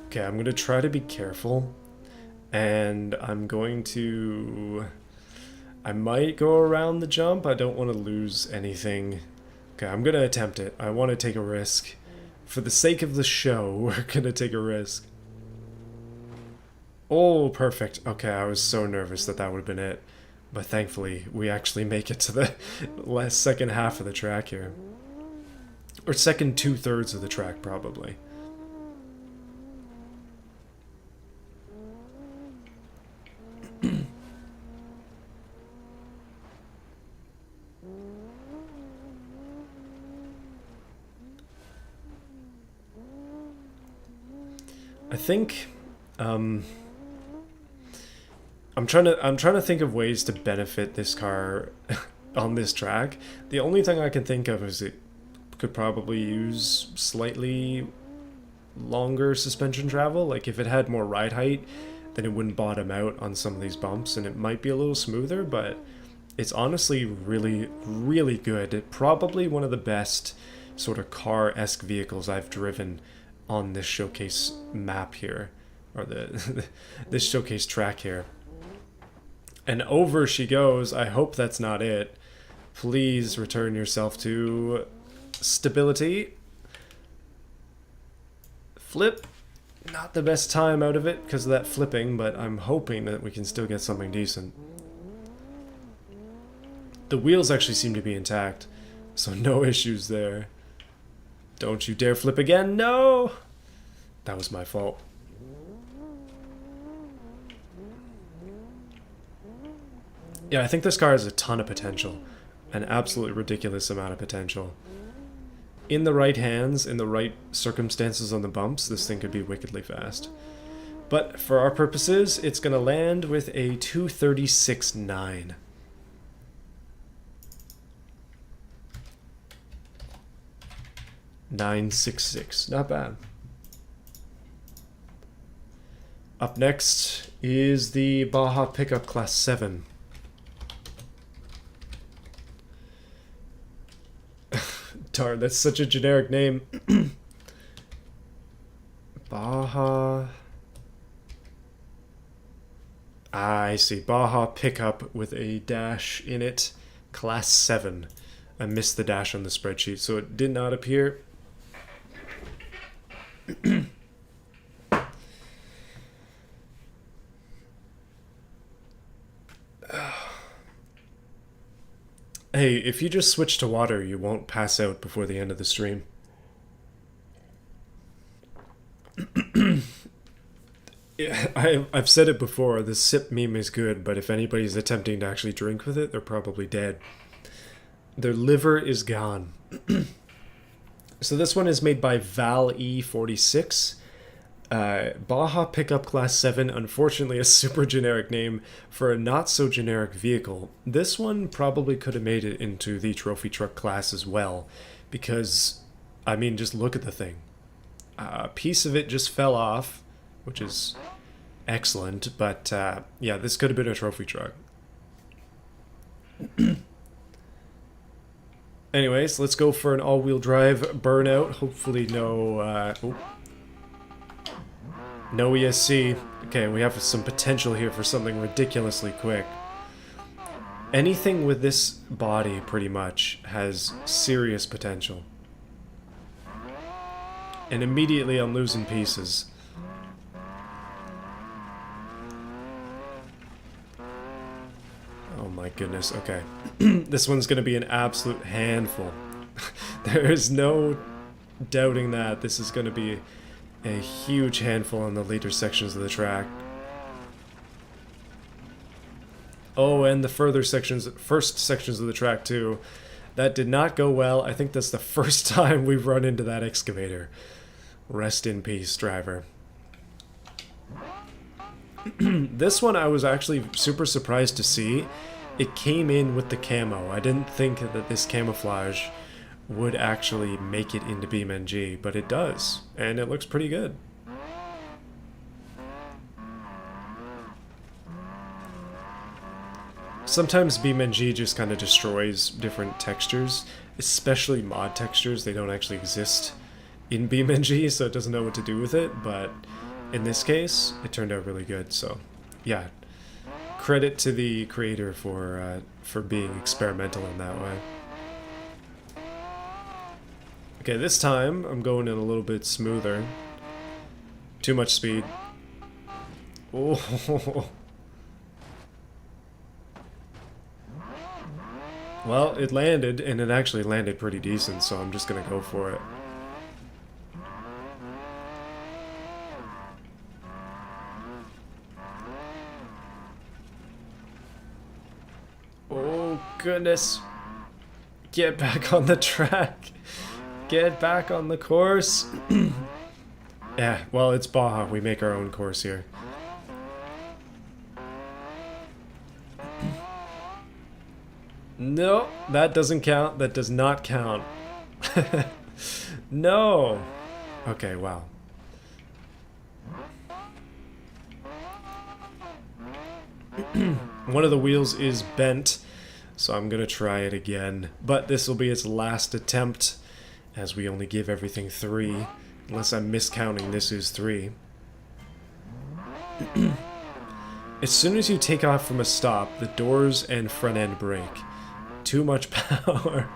Okay, I'm going to try to be careful. And I'm going to... I might go around the jump. I don't want to lose anything. Okay, I'm going to attempt it. I want to take a risk. For the sake of the show, we're going to take a risk. Oh, perfect. Okay, I was so nervous that would have been it. But thankfully, we actually make it to the second half of the track here. Or second 2/3 of the track, probably. I think I'm trying to think of ways to benefit this car on this track. The only thing I can think of is it could probably use slightly longer suspension travel. Like if it had more ride height, then it wouldn't bottom out on some of these bumps and it might be a little smoother, but it's honestly really, really good. Probably one of the best sort of car-esque vehicles I've driven on this showcase map here, or this showcase track here. And over she goes. I hope that's not it. Please return yourself to stability. Flip. Not the best time out of it because of that flipping, but I'm hoping that we can still get something decent. The wheels actually seem to be intact, so no issues there. Don't you dare flip again. No! That was my fault. Yeah, I think this car has a ton of potential. An absolutely ridiculous amount of potential. In the right hands, in the right circumstances on the bumps, this thing could be wickedly fast. But for our purposes, it's going to land with a 236.9. .966. Not bad. Up next is the Baja Pickup Class 7. Darn, that's such a generic name. Baja... I see. Baja Pickup with a dash in it. Class 7. I missed the dash on the spreadsheet, so it did not appear. Hey, if you just switch to water, you won't pass out before the end of the stream. Yeah, I've said it before, the sip meme is good, but if anybody's attempting to actually drink with it, they're probably dead. Their liver is gone. So this one is made by Val E46. Baja Pickup Class 7, unfortunately a super generic name for a not so generic vehicle. This one probably could have made it into the trophy truck class as well, because, I mean, just look at the thing. A piece of it just fell off, which is excellent, but yeah, this could have been a trophy truck. Anyways, let's go for an all-wheel drive burnout. Hopefully no... no ESC. Okay, we have some potential here for something ridiculously quick. Anything with this body, pretty much, has serious potential. And immediately I'm losing pieces. Oh my goodness, okay. This one's gonna be an absolute handful. There is no doubting that this is gonna be a huge handful in the later sections of the track. Oh, and the first sections of the track too. That did not go well. I think that's the first time we've run into that excavator. Rest in peace, driver. This one I was actually super surprised to see. It came in with the camo. I didn't think that this camouflage would actually make it into BeamNG, but it does, and it looks pretty good. Sometimes BeamNG just kind of destroys different textures, especially mod textures. They don't actually exist in BeamNG, so it doesn't know what to do with it, but in this case, it turned out really good, so yeah. Credit to the creator for being experimental in that way. Okay, this time I'm going in a little bit smoother. Too much speed. Oh. Well, it landed, and it actually landed pretty decent, so I'm just gonna go for it. Oh, goodness. Get back on the track. Get back on the course. Yeah, well, it's Baja. We make our own course here. No, that doesn't count. That does not count. No. Okay, wow. One of the wheels is bent, so I'm gonna try it again. But this will be its last attempt, as we only give everything 3. Unless I'm miscounting, this is 3. As soon as you take off from a stop, the doors and front end brake. Too much power.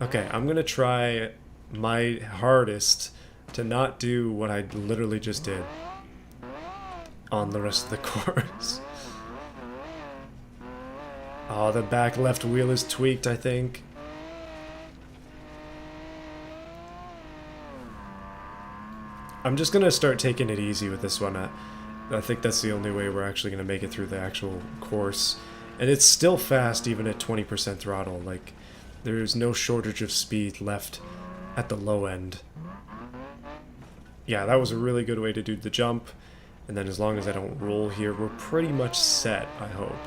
Okay, I'm gonna try my hardest to not do what I literally just did on the rest of the course. Oh, the back left wheel is tweaked, I think. I'm just gonna start taking it easy with this one. I think that's the only way we're actually gonna make it through the actual course. And it's still fast even at 20% throttle. Like, there's no shortage of speed left at the low end. Yeah, that was a really good way to do the jump. And then as long as I don't roll here, we're pretty much set, I hope.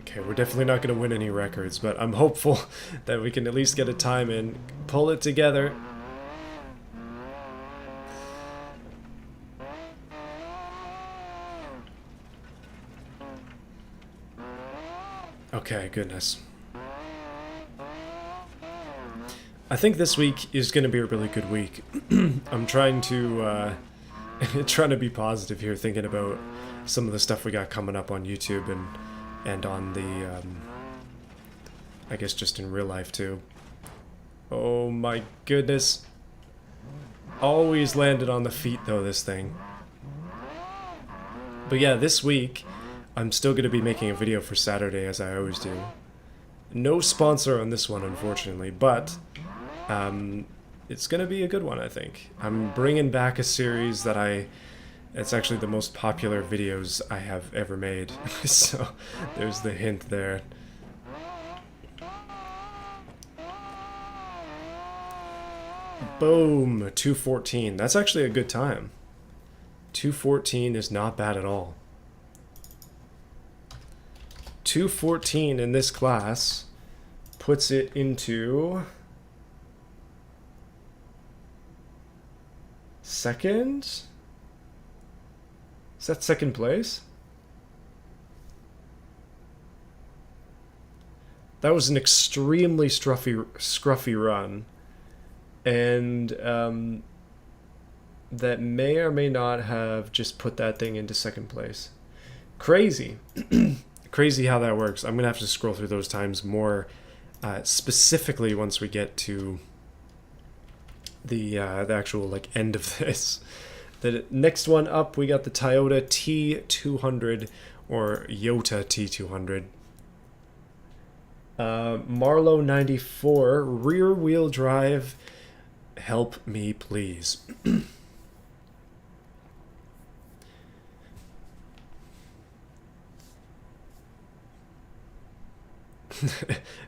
Okay, we're definitely not going to win any records, but I'm hopeful that we can at least get a time in. Pull it together. Okay, goodness. I think this week is going to be a really good week. I'm trying to be positive here, thinking about some of the stuff we got coming up on YouTube and on the, I guess just in real life too. Oh my goodness. Always landed on the feet though, this thing. But yeah, this week, I'm still going to be making a video for Saturday, as I always do. No sponsor on this one, unfortunately, but it's going to be a good one, I think. I'm bringing back a series that it's actually the most popular videos I have ever made. So there's the hint there. Boom, 2:14. That's actually a good time. 2:14 is not bad at all. 2:14 in this class puts it into second? Is that second place? That was an extremely scruffy run, and that may or may not have just put that thing into second place. Crazy. Crazy how that works. I'm gonna have to scroll through those times more specifically once we get to the actual like end of this. The next one up, we got the Toyota T200 or Yota T200. Marlo 94 rear wheel drive. Help me, please.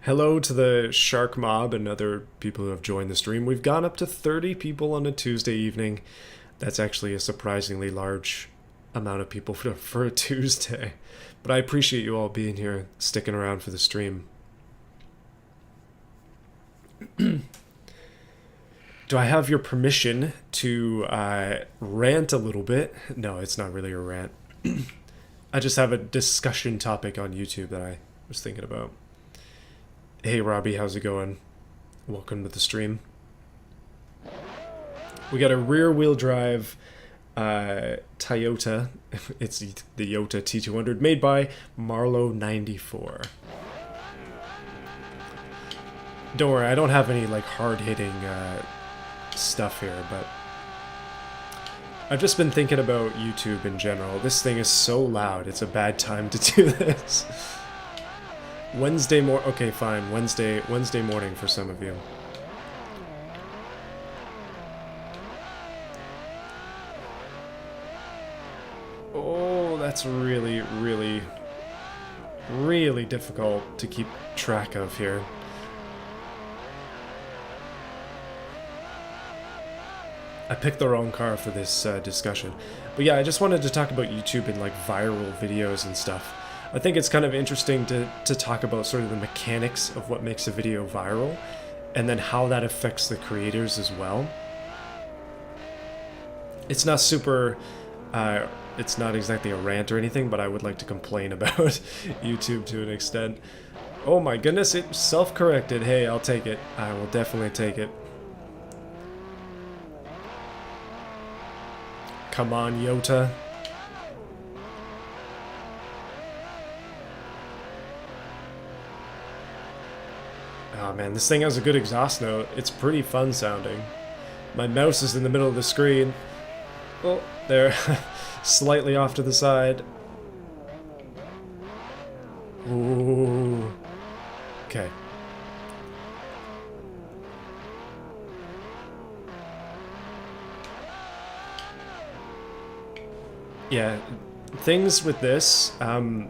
Hello to the Shark Mob and other people who have joined the stream. We've gone up to 30 people on a Tuesday evening. That's actually a surprisingly large amount of people for a Tuesday. But I appreciate you all being here, sticking around for the stream. Do I have your permission to rant a little bit? No, it's not really a rant. I just have a discussion topic on YouTube that I was thinking about. Hey Robbie, how's it going? Welcome to the stream. We got a rear-wheel drive Toyota. It's the Yota T200 made by Marlo 94. Don't worry, I don't have any like hard-hitting stuff here, but I've just been thinking about YouTube in general. This thing is so loud, it's a bad time to do this. Okay, fine. Wednesday morning for some of you. Oh, that's really, really, really difficult to keep track of here. I picked the wrong car for this discussion. But yeah, I just wanted to talk about YouTube and like viral videos and stuff. I think it's kind of interesting to talk about sort of the mechanics of what makes a video viral and then how that affects the creators as well. It's not super, it's not exactly a rant or anything, but I would like to complain about YouTube to an extent. Oh my goodness, it self-corrected. Hey, I'll take it. I will definitely take it. Come on, Yota. Oh man, this thing has a good exhaust note. It's pretty fun sounding. My mouse is in the middle of the screen. Oh, there. Slightly off to the side. Ooh. Okay. Yeah, things with this, I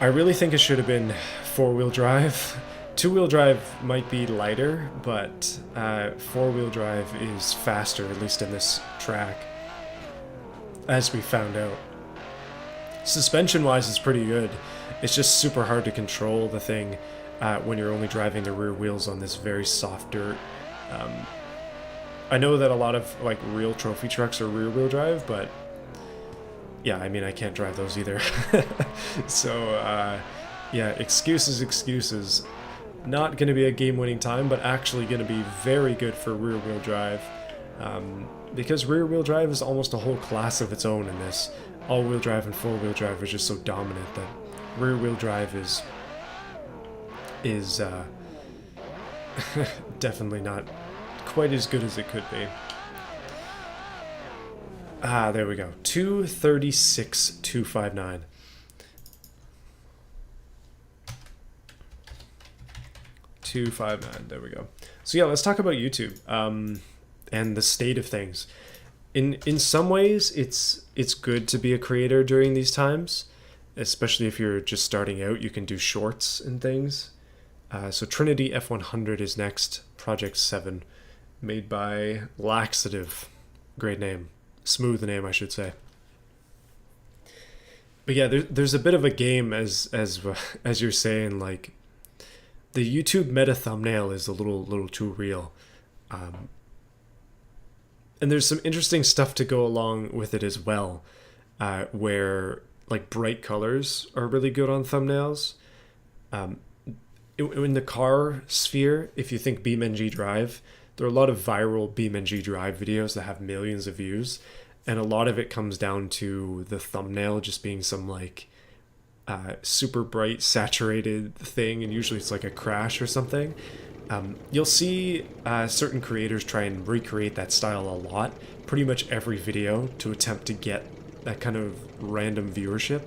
really think it should have been four-wheel drive. Two-wheel drive might be lighter, but four-wheel drive is faster, at least in this track, as we found out. Suspension-wise, it's pretty good. It's just super hard to control the thing when you're only driving the rear wheels on this very soft dirt. I know that a lot of like real trophy trucks are rear-wheel drive, but yeah, I mean, I can't drive those either. So, yeah, excuses. Not going to be a game-winning time, but actually going to be very good for rear-wheel drive. Because rear-wheel drive is almost a whole class of its own in this. All-wheel drive and four-wheel drive are just so dominant that rear-wheel drive is definitely not quite as good as it could be. Ah, there we go. 236,259. There we go. So yeah, let's talk about YouTube and the state of things. In some ways, it's good to be a creator during these times, especially if you're just starting out. You can do shorts and things. So Trinity F100 is next, Project 7, made by Laxative. Great name. Smooth name, I should say. But yeah, there's a bit of a game as you're saying, like the YouTube meta thumbnail is a little too real. And there's some interesting stuff to go along with it as well, where like bright colors are really good on thumbnails. In the car sphere, if you think beamng.drive, there are a lot of viral beamng.drive videos that have millions of views, and a lot of it comes down to the thumbnail just being some like super bright saturated thing, and usually it's like a crash or something, You'll see certain creators try and recreate that style a lot, pretty much every video, to attempt to get that kind of random viewership.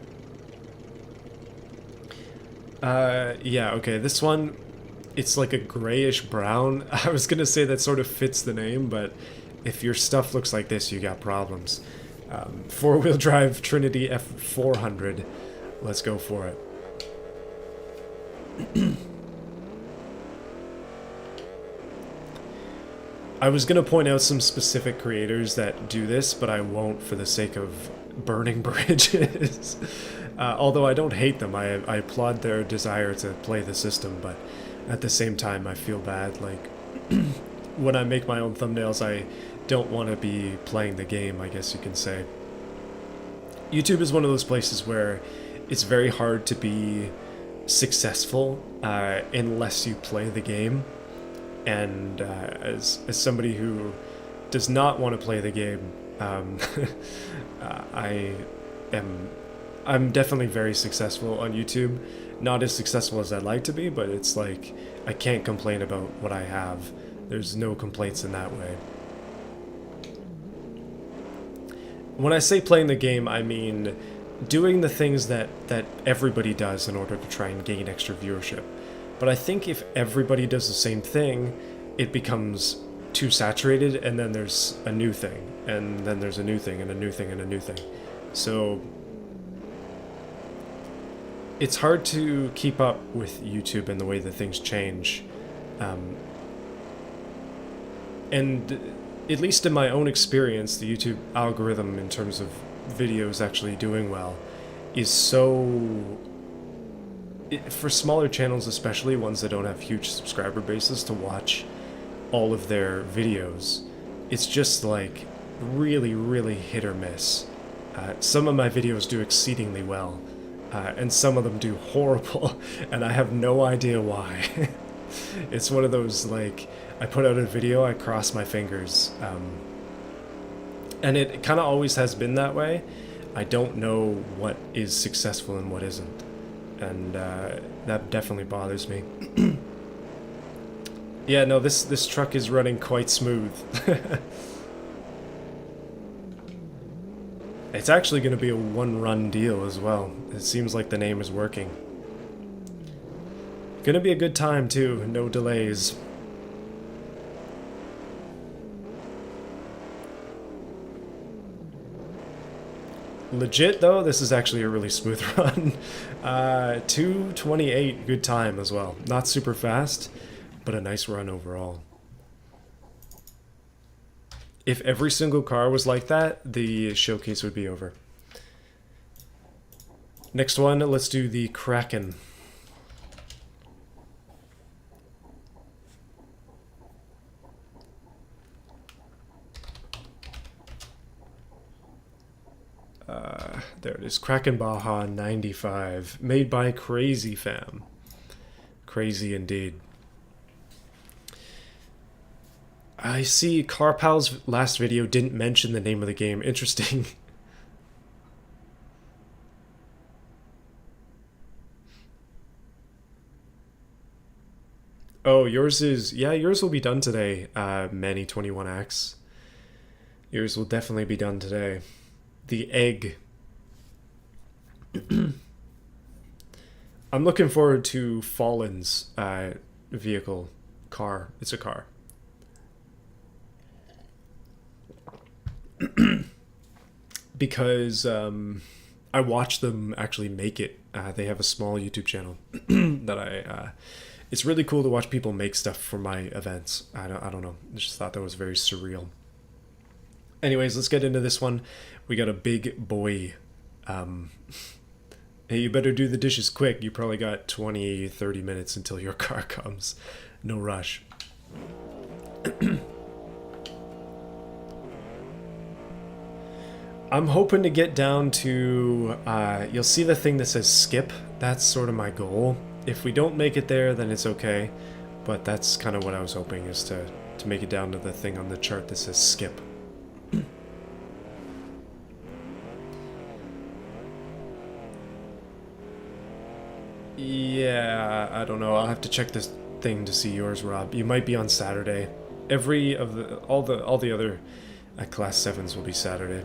Yeah, okay, this one, it's like a grayish brown. I was gonna say that sort of fits the name, but if your stuff looks like this, you got problems. Four-wheel drive Trinity F400. Let's go for it. I was going to point out some specific creators that do this, but I won't for the sake of burning bridges. Although I don't hate them, I applaud their desire to play the system, but at the same time I feel bad. Like, when I make my own thumbnails, I don't want to be playing the game, I guess you can say. YouTube is one of those places where it's very hard to be successful unless you play the game. And as somebody who does not want to play the game, I'm definitely very successful on YouTube. Not as successful as I'd like to be, but it's like I can't complain about what I have. There's no complaints in that way. When I say playing the game, I mean doing the things that everybody does in order to try and gain extra viewership. But I think if everybody does the same thing, it becomes too saturated, and then there's a new thing, and then there's a new thing, and a new thing, and a new thing. So it's hard to keep up with YouTube and the way that things change. And at least in my own experience, the YouTube algorithm in terms of videos actually doing well is so... for smaller channels, especially ones that don't have huge subscriber bases, to watch all of their videos, it's just like really, really hit or miss. Some of my videos do exceedingly well, and some of them do horrible, and I have no idea why. It's one of those, like, I put out a video, I cross my fingers, and it kind of always has been that way. I don't know what is successful and what isn't. And that definitely bothers me. Yeah, no, this truck is running quite smooth. It's actually going to be a one-run deal as well. It seems like the name is working. Gonna be a good time too, no delays. Legit though, this is actually a really smooth run. 2:28, good time as well. Not super fast, but a nice run overall. If every single car was like that, the showcase would be over. Next one, let's do the Kraken. There it is, Kraken Baja 95, made by Crazy Fam. Crazy indeed. I see CarPal's last video didn't mention the name of the game. Interesting. Oh, yours is... yeah, yours will be done today, Manny21X. Yours will definitely be done today. The egg. I'm looking forward to Fallen's vehicle. Car. It's a car. Because I watched them actually make it. They have a small YouTube channel that I... it's really cool to watch people make stuff for my events. I don't know. I just thought that was very surreal. Anyways, let's get into this one. We got a big boy. Hey, you better do the dishes quick. You probably got 20, 30 minutes until your car comes. No rush. I'm hoping to get down to... you'll see the thing that says skip. That's sort of my goal. If we don't make it there, then it's okay. But that's kind of what I was hoping, is to make it down to the thing on the chart that says skip. Yeah, I don't know. I'll have to check this thing to see yours, Rob. You might be on Saturday. Every of the all the other Class 7s will be Saturday.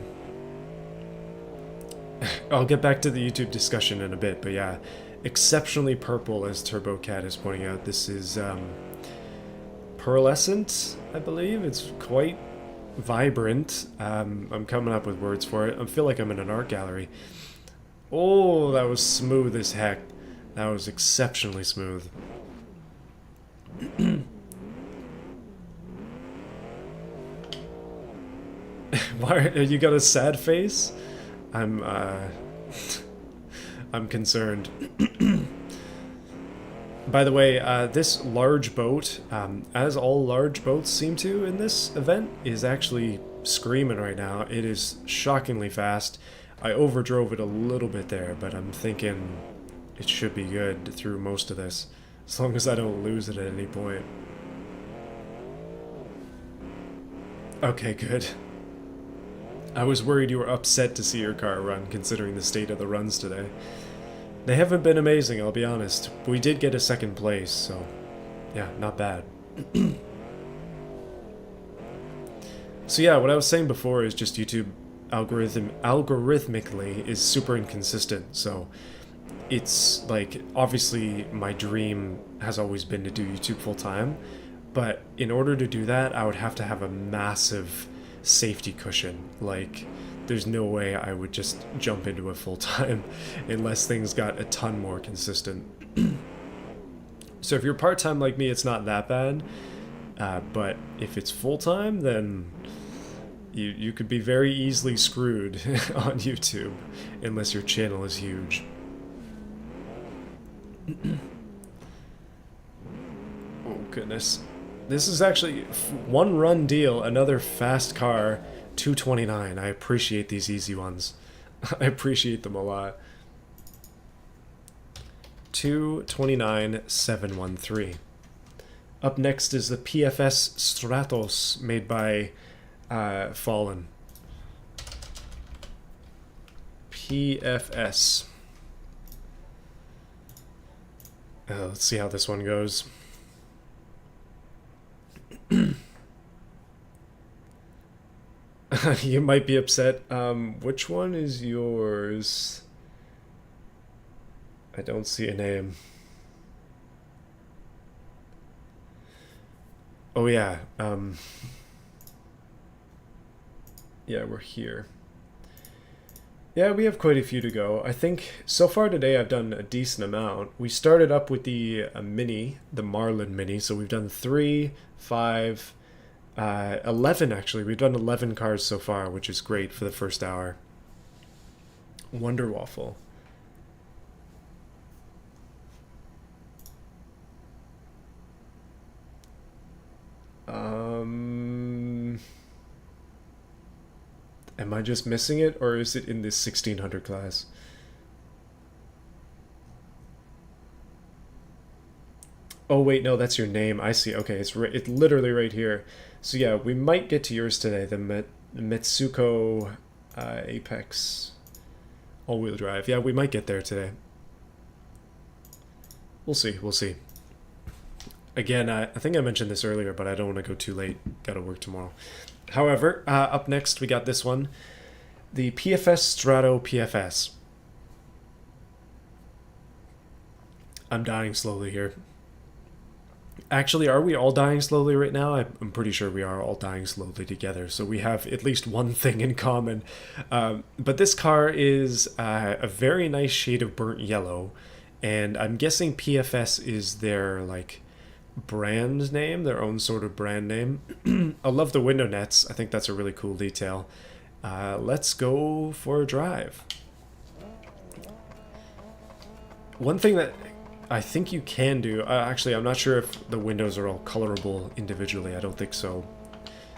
I'll get back to the YouTube discussion in a bit, but yeah, exceptionally purple, as TurboCat is pointing out. This is pearlescent, I believe. It's quite vibrant. I'm coming up with words for it. I feel like I'm in an art gallery. Oh, that was smooth as heck. That was exceptionally smooth. Why you got a sad face? I'm concerned. By the way, this large boat, as all large boats seem to in this event, is actually screaming right now. It is shockingly fast. I overdrove it a little bit there, but I'm thinking it should be good through most of this, as long as I don't lose it at any point. Okay, good. I was worried you were upset to see your car run, considering the state of the runs today. They haven't been amazing, I'll be honest. We did get a second place, so yeah, not bad. So yeah, what I was saying before is just YouTube algorithmically is super inconsistent, so it's like, obviously my dream has always been to do YouTube full time, but in order to do that, I would have to have a massive safety cushion. Like, there's no way I would just jump into it full time unless things got a ton more consistent. So if you're part-time like me, it's not that bad, but if it's full-time, then you could be very easily screwed on YouTube unless your channel is huge. Oh goodness, this is actually one run deal, another fast car. 229. I appreciate these easy ones. I appreciate them a lot. 229,713. Up next is the PFS Stratos, made by Fallen. PFS. Let's see how this one goes. You might be upset. Which one is yours? I don't see a name. Oh yeah. Yeah, we're here. Yeah, we have quite a few to go. I think so far today I've done a decent amount. We started up with the Mini, the Marlin Mini, so we've done 3, 5, 11 actually. We've done 11 cars so far, which is great for the first hour. Wonder Waffle. Am I just missing it, or is it in this 1600 class? Oh wait, no, that's your name. I see. Okay, it's literally right here. So yeah, we might get to yours today. The Mitsuko Apex all-wheel drive. Yeah, we might get there today. We'll see. We'll see. Again, I think I mentioned this earlier, but I don't want to go too late. Gotta work tomorrow. However, up next we got this one, the PFS Strato PFS. I'm dying slowly here. Actually, are we all dying slowly right now? I'm pretty sure we are all dying slowly together, so we have at least one thing in common. But this car is a very nice shade of burnt yellow, and I'm guessing PFS is their, like, brand name, their own sort of brand name. I love the window nets. I think that's a really cool detail. Let's go for a drive. One thing that I think you can do, actually I'm not sure if the windows are all colorable individually. I don't think so.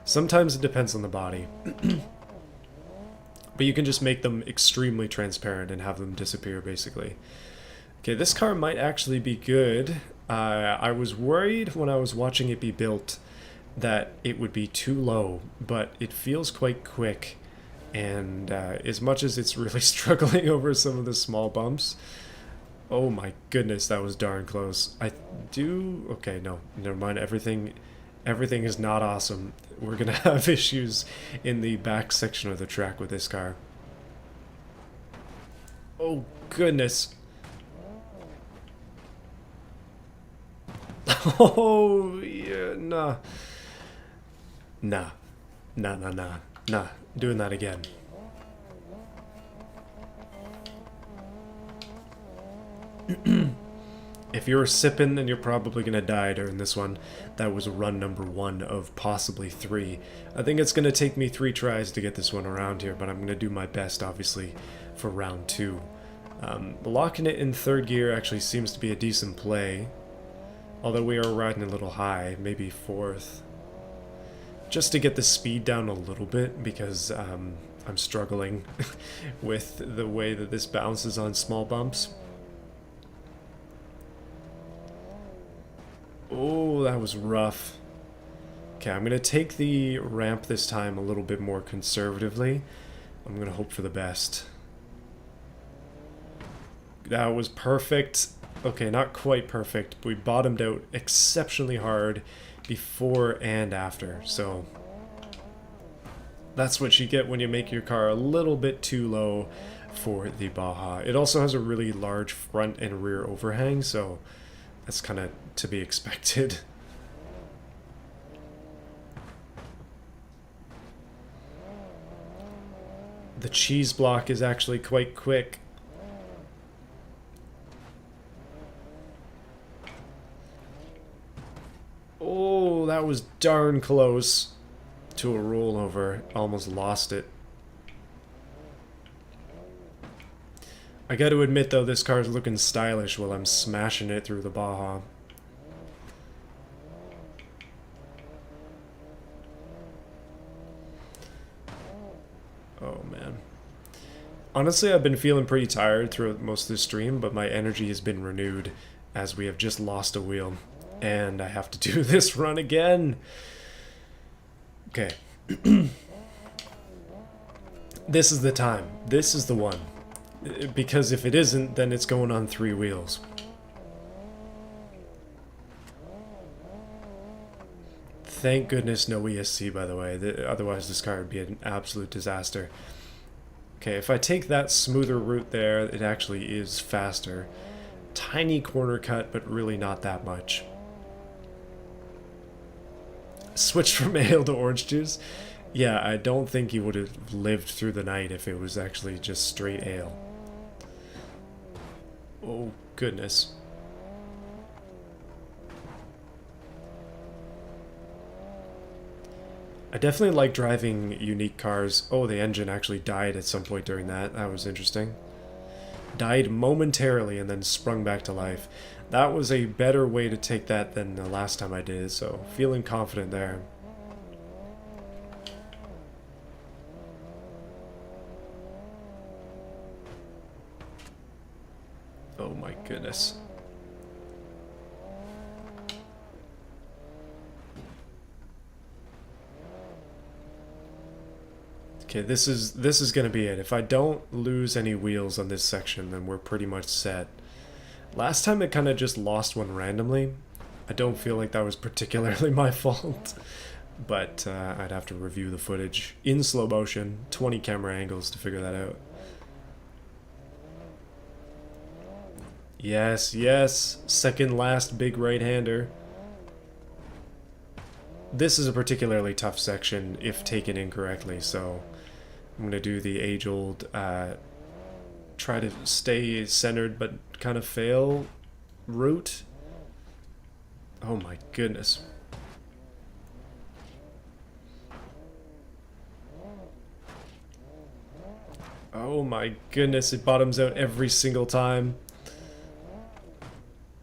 Sometimes it depends on the body. But you can just make them extremely transparent and have them disappear, basically. Okay, this car might actually be good. I was worried when I was watching it be built that it would be too low, but it feels quite quick, and as much as it's really struggling over some of the small bumps, Oh my goodness, that was darn close. I do... Okay, no, never mind. Everything is not awesome. We're gonna have issues in the back section of the track with this car. Oh goodness. Oh yeah, nah. Nah. Nah, nah, nah. Nah. Doing that again. If you're sipping, then you're probably going to die during this one. That was run number 1 of possibly 3. I think it's going to take me 3 tries to get this one around here, but I'm going to do my best, obviously, for round 2. Locking it in 3rd gear actually seems to be a decent play. Although we are riding a little high, maybe 4th. Just to get the speed down a little bit, because I'm struggling with the way that this bounces on small bumps. Oh, that was rough. Okay, I'm going to take the ramp this time a little bit more conservatively. I'm going to hope for the best. That was perfect. Okay, not quite perfect. But we bottomed out exceptionally hard before and after. So that's what you get when you make your car a little bit too low for the Baja. It also has a really large front and rear overhang, so that's kind of to be expected. The cheese block is actually quite quick. Oh, that was darn close to a rollover. Almost lost it. I got to admit, though, this car is looking stylish while I'm smashing it through the Baja. Oh, man. Honestly, I've been feeling pretty tired throughout most of the stream, but my energy has been renewed as we have just lost a wheel. And I have to do this run again. Okay. This is the time. This is the one. Because if it isn't, then it's going on 3 wheels. Thank goodness no ESC, by the way. Otherwise, this car would be an absolute disaster. Okay, if I take that smoother route there, it actually is faster. Tiny corner cut, but really not that much. Switch from ale to orange juice? Yeah, I don't think he would have lived through the night if it was actually just straight ale. Oh, goodness. I definitely like driving unique cars. Oh, the engine actually died at some point during that. That was interesting. Died momentarily and then sprung back to life. That was a better way to take that than the last time I did, so feeling confident there. Oh my goodness. Okay, this is going to be it. If I don't lose any wheels on this section, then we're pretty much set. Last time it kind of just lost one randomly. I don't feel like that was particularly my fault, but I'd have to review the footage in slow motion, 20 camera angles to figure that out. Yes, yes, second last big right-hander. This is a particularly tough section if taken incorrectly, so I'm going to do the age-old try to stay centered but kind of fail route. Oh my goodness. Oh my goodness, it bottoms out every single time.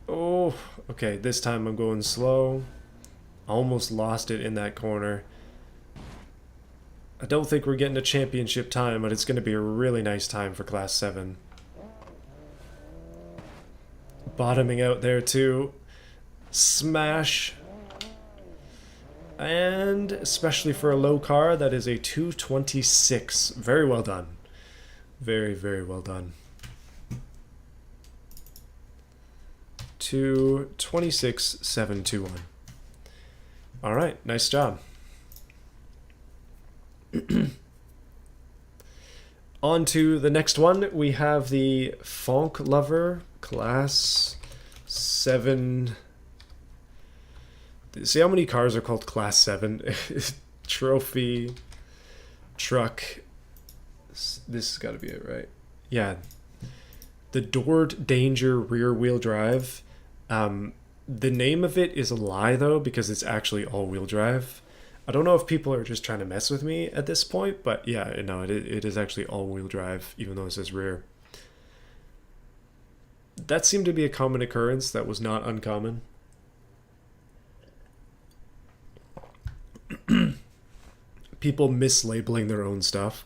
Oh, okay, this time I'm going slow. Almost lost it in that corner. I don't think we're getting a championship time, but it's going to be a really nice time for Class 7. Bottoming out there too. Smash. And especially for a low car, that is a 226. Very well done. Very, very well done. to 26,721. All right, nice job. On to the next one. We have the Fonk Lover Class 7. See how many cars are called Class 7? Trophy truck. This has got to be it, right? Yeah. The Dord Danger rear wheel drive. The name of it is a lie though, because it's actually all-wheel drive. I don't know if people are just trying to mess with me at this point, but yeah, no, it is actually all-wheel drive, even though it says rear. That seemed to be a common occurrence. That was not uncommon. People mislabeling their own stuff.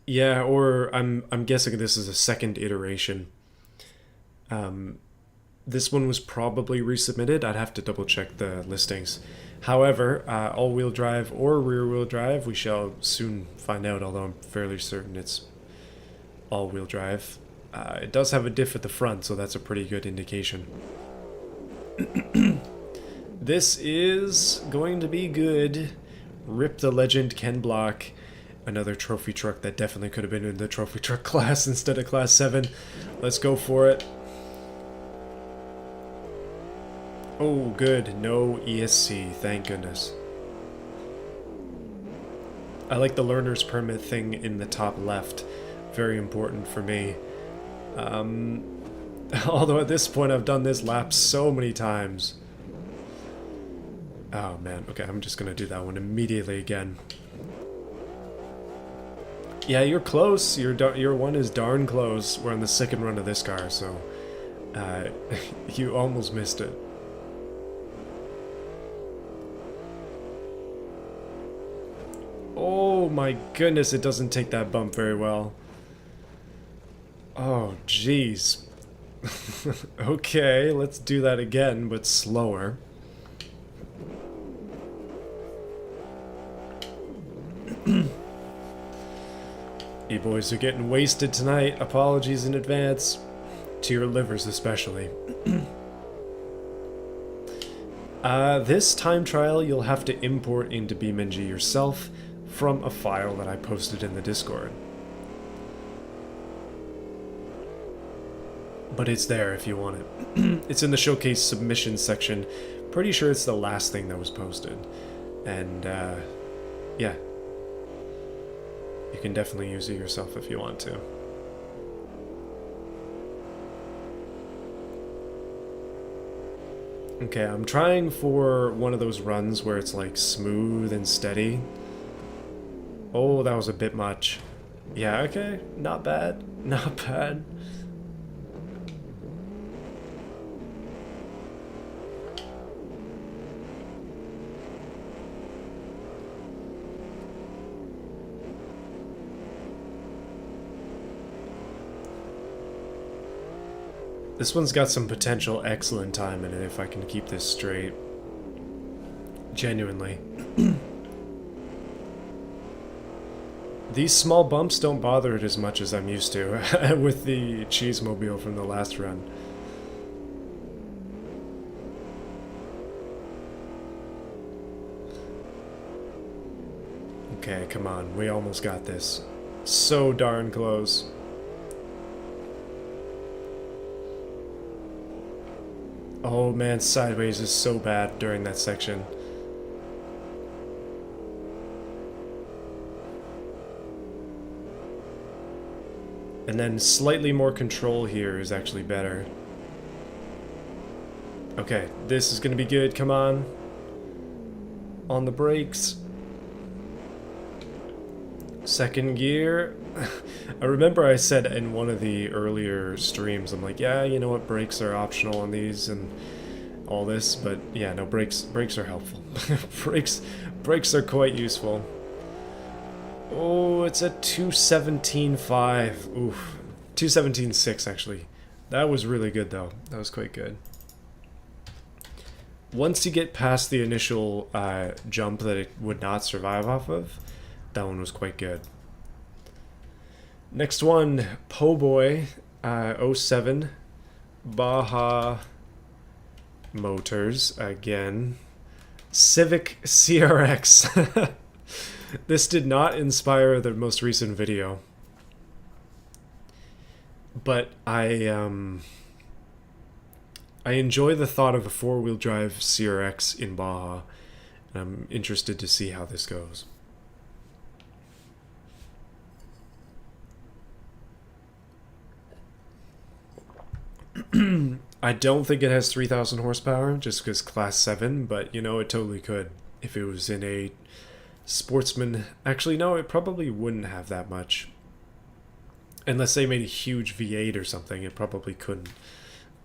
Yeah, or I'm guessing this is a second iteration. This one was probably resubmitted. I'd have to double check the listings. However, all-wheel drive or rear-wheel drive, we shall soon find out, although I'm fairly certain it's all-wheel drive. It does have a diff at the front, so that's a pretty good indication. This is going to be good. Rip the Legend Ken Block. Another trophy truck that definitely could have been in the trophy truck class instead of class 7. Let's go for it. Oh, good. No ESC. Thank goodness. I like the learner's permit thing in the top left. Very important for me. Although at this point I've done this lap so many times. Oh man, okay, I'm just gonna do that one immediately again. Yeah, you're close. Your one is darn close. We're on the second run of this car, so you almost missed it. Oh my goodness, it doesn't take that bump very well. Oh, jeez. Okay, let's do that again, but slower. You boys are getting wasted tonight. Apologies in advance. To your livers especially. This time trial you'll have to import into beamng yourself from a file that I posted in the Discord. But it's there if you want it. It's in the showcase submission section. Pretty sure it's the last thing that was posted. And yeah. You can definitely use it yourself if you want to. Okay, I'm trying for one of those runs where it's like smooth and steady. Oh, that was a bit much. Yeah, okay, not bad, not bad. This one's got some potential excellent time in it if I can keep this straight. Genuinely. These small bumps don't bother it as much as I'm used to with the Cheesemobile from the last run. Okay, come on. We almost got this. So darn close. Oh man, sideways is so bad during that section. And then slightly more control here is actually better. Okay, this is gonna be good, come on. On the brakes. Second gear. I remember I said in one of the earlier streams, I'm like, yeah, you know what, brakes are optional on these and all this, but yeah, no, brakes are helpful. brakes are quite useful. Oh, it's a 217.5. Oof. 217.6 actually. That was really good though. That was quite good. Once you get past the initial jump that it would not survive off of, that one was quite good. Next one, Po Boy, 07, Baja Motors again. Civic CRX. This did not inspire the most recent video, but I enjoy the thought of a four-wheel drive CRX in Baja, and I'm interested to see how this goes. I don't think it has 3,000 horsepower, just because Class 7, but you know, it totally could if it was in a sportsman. Actually, no, it probably wouldn't have that much. Unless they made a huge V8 or something, it probably couldn't.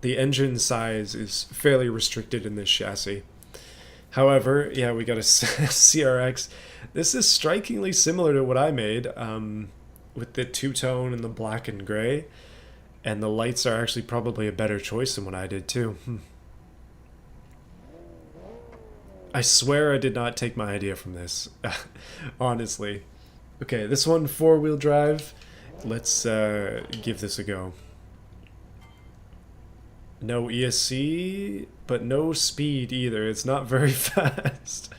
The engine size is fairly restricted in this chassis. However, yeah, we got a CRX. This is strikingly similar to what I made, with the two-tone and the black and gray. And the lights are actually probably a better choice than what I did too. I swear I did not take my idea from this. Honestly. Okay, this one, four-wheel drive. Let's give this a go. No ESC, but no speed either. It's not very fast.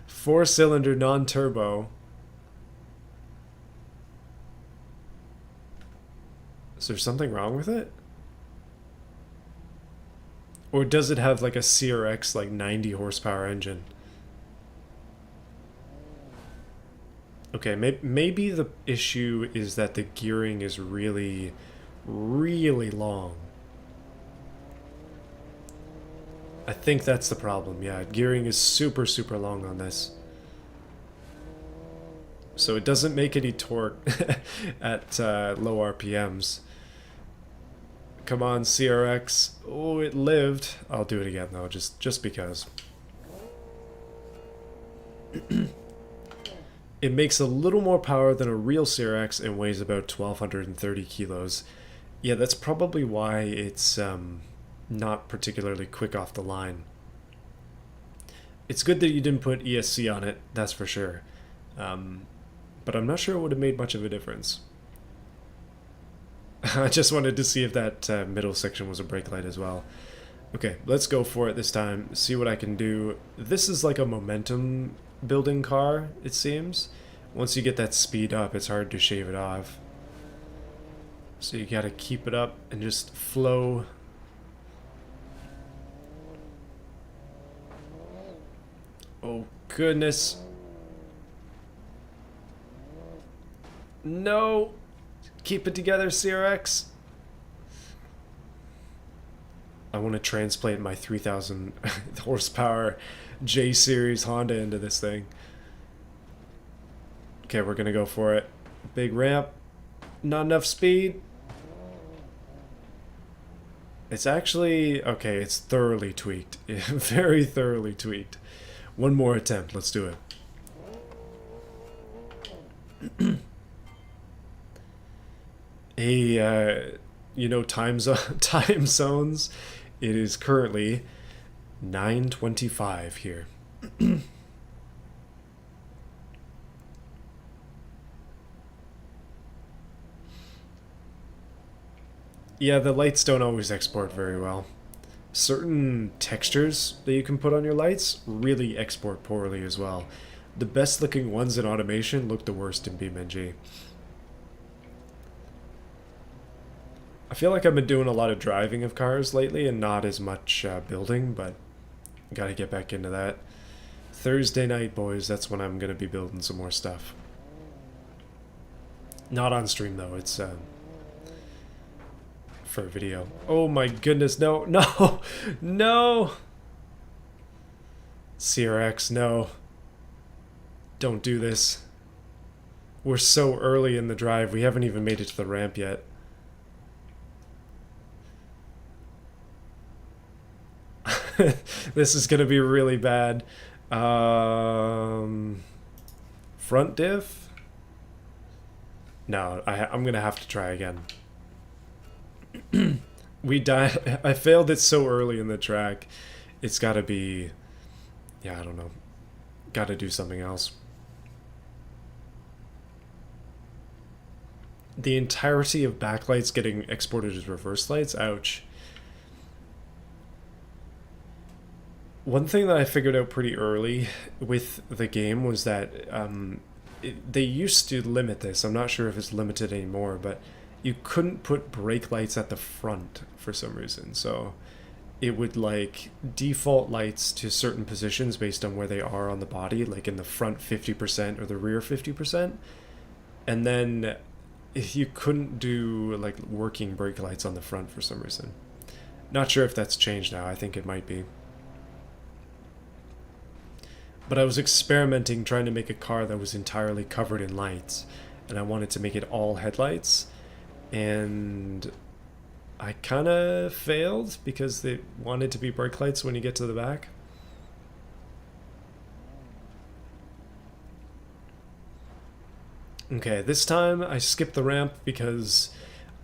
Four-cylinder, non-turbo. Is there something wrong with it? Or does it have like a CRX like 90 horsepower engine? Okay, maybe the issue is that the gearing is really, really long. I think that's the problem, yeah. Gearing is super, super long on this. So it doesn't make any torque at low RPMs. Come on, CRX. Oh, it lived. I'll do it again, though, just because. It makes a little more power than a real CRX and weighs about 1,230 kilos. Yeah, that's probably why it's not particularly quick off the line. It's good that you didn't put ESC on it, that's for sure. But I'm not sure it would have made much of a difference. I just wanted to see if that middle section was a brake light as well. Okay, let's go for it this time. See what I can do. This is like a momentum building car, it seems. Once you get that speed up, it's hard to shave it off. So you gotta keep it up and just flow. Oh, goodness. No! Keep it together, CRX. I want to transplant my 3,000 horsepower J-Series Honda into this thing. Okay, we're going to go for it. Big ramp. Not enough speed. It's actually... Okay, it's thoroughly tweaked. Very thoroughly tweaked. One more attempt. Let's do it. You know, time zones. It is currently 9:25 here. Yeah, the lights don't always export very well. Certain textures that you can put on your lights really export poorly as well. The best looking ones in automation look the worst in beamng. I feel like I've been doing a lot of driving of cars lately and not as much building, but gotta get back into that. Thursday night, boys, that's when I'm gonna be building some more stuff. Not on stream, though. It's for a video. Oh my goodness, no, no, no! CRX, no. Don't do this. We're so early in the drive, we haven't even made it to the ramp yet. This is gonna be really bad. Front diff? No, I'm gonna have to try again. We died. I failed it so early in the track. It's got to be, yeah, I don't know. Got to do something else. The entirety of backlights getting exported as reverse lights? Ouch. One thing that I figured out pretty early with the game was that they used to limit this. I'm not sure if it's limited anymore, but you couldn't put brake lights at the front for some reason. So it would like default lights to certain positions based on where they are on the body, like in the front 50% or the rear 50%. And then you couldn't do like working brake lights on the front for some reason. Not sure if that's changed now. I think it might be. But I was experimenting trying to make a car that was entirely covered in lights, and I wanted to make it all headlights, and I kind of failed because they wanted to be brake lights when you get to the back. Okay, this time I skipped the ramp because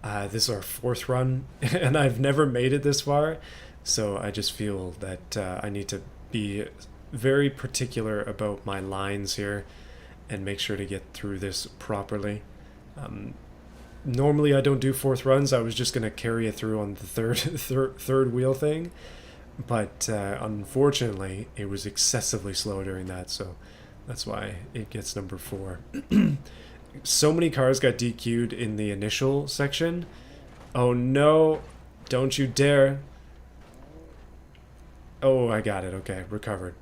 this is our fourth run, and I've never made it this far, so I just feel that I need to be very particular about my lines here and make sure to get through this properly. Normally I don't do fourth runs. I was just going to carry it through on the third wheel thing, but unfortunately it was excessively slow during that, so that's why it gets number 4. So many cars got DQ'd in the initial section. Oh no, don't you dare. Oh, I got it. Okay, recovered.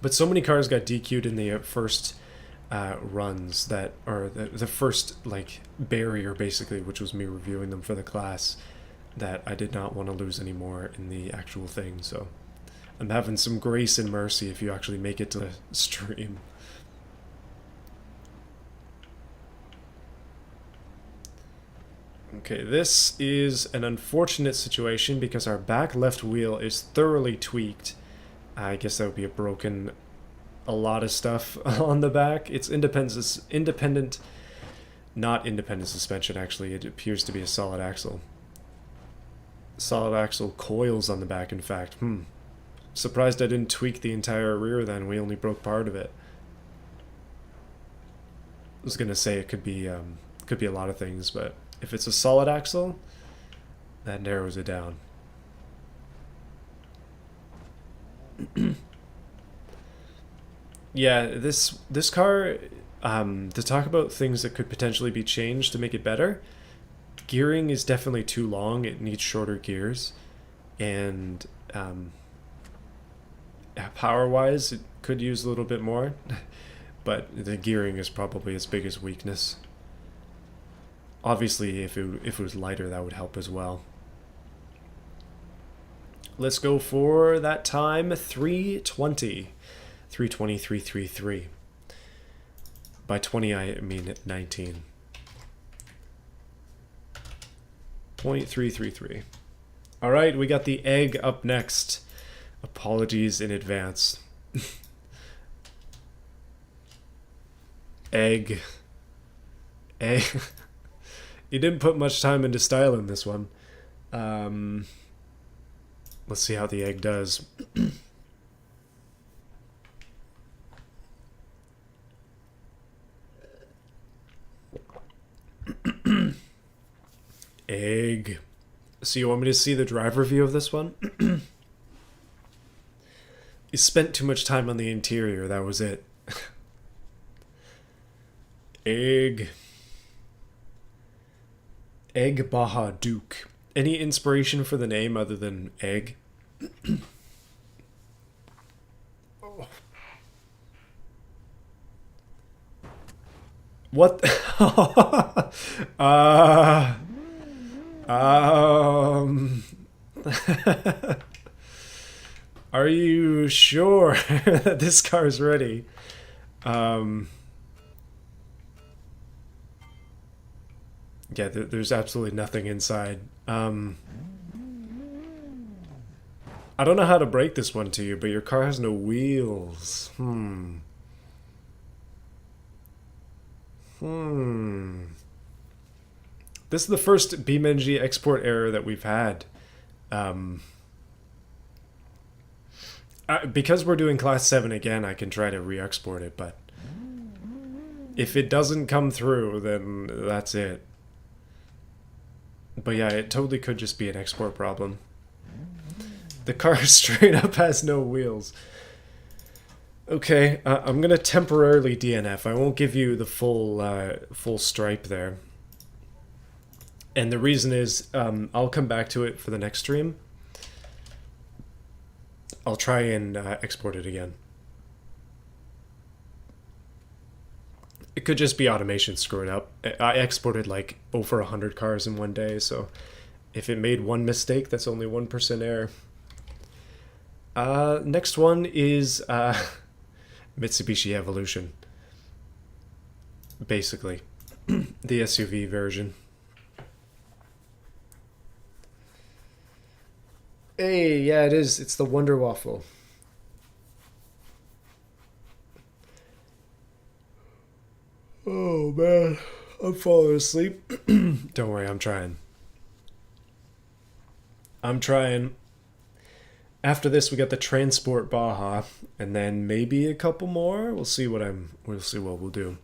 But so many cars got DQ'd in the first runs that, or the first like barrier basically, which was me reviewing them for the class, that I did not want to lose anymore in the actual thing. So I'm having some grace and mercy if you actually make it to the stream. Okay, this is an unfortunate situation because our back left wheel is thoroughly tweaked. I guess that would be a lot of stuff on the back. It's independent, not independent suspension actually. It appears to be a solid axle. Solid axle coils on the back, in fact. Surprised I didn't tweak the entire rear then. We only broke part of it. I was gonna say it could be a lot of things, but if it's a solid axle, that narrows it down. Yeah, this car, to talk about things that could potentially be changed to make it better, gearing is definitely too long. It needs shorter gears, and power-wise, it could use a little bit more, but the gearing is probably its biggest weakness. Obviously, if it was lighter, that would help as well. Let's go for that time, 3:20. 3:20, 3:33. By 20, I mean 19. 0.333. All right, we got the egg up next. Apologies in advance. Egg. You didn't put much time into styling this one. Let's see how the egg does. Egg. So you want me to see the drive review of this one? You spent too much time on the interior, that was it. Egg. Egg Baja Duke. Any inspiration for the name other than egg? What? Are you sure that this car is ready? Yeah, there's absolutely nothing inside. I don't know how to break this one to you, but your car has no wheels. This is the first beamng export error that we've had. Because we're doing class 7 again, I can try to re-export it, but if it doesn't come through, then that's it. But yeah, it totally could just be an export problem. The car straight up has no wheels. Okay, I'm gonna temporarily DNF. I won't give you the full stripe there. And the reason is, I'll come back to it for the next stream. I'll try and export it again. It could just be automation screwing up. I exported like over 100 cars in one day, so if it made one mistake, that's only 1% error. Next one is Mitsubishi Evolution. Basically, the SUV version. Hey, yeah, it is. It's the Wonder Waffle. Oh, man. I'm falling asleep. Don't worry, I'm trying. After this, we got the Transport Baja, and then maybe a couple more. We'll see what we'll do.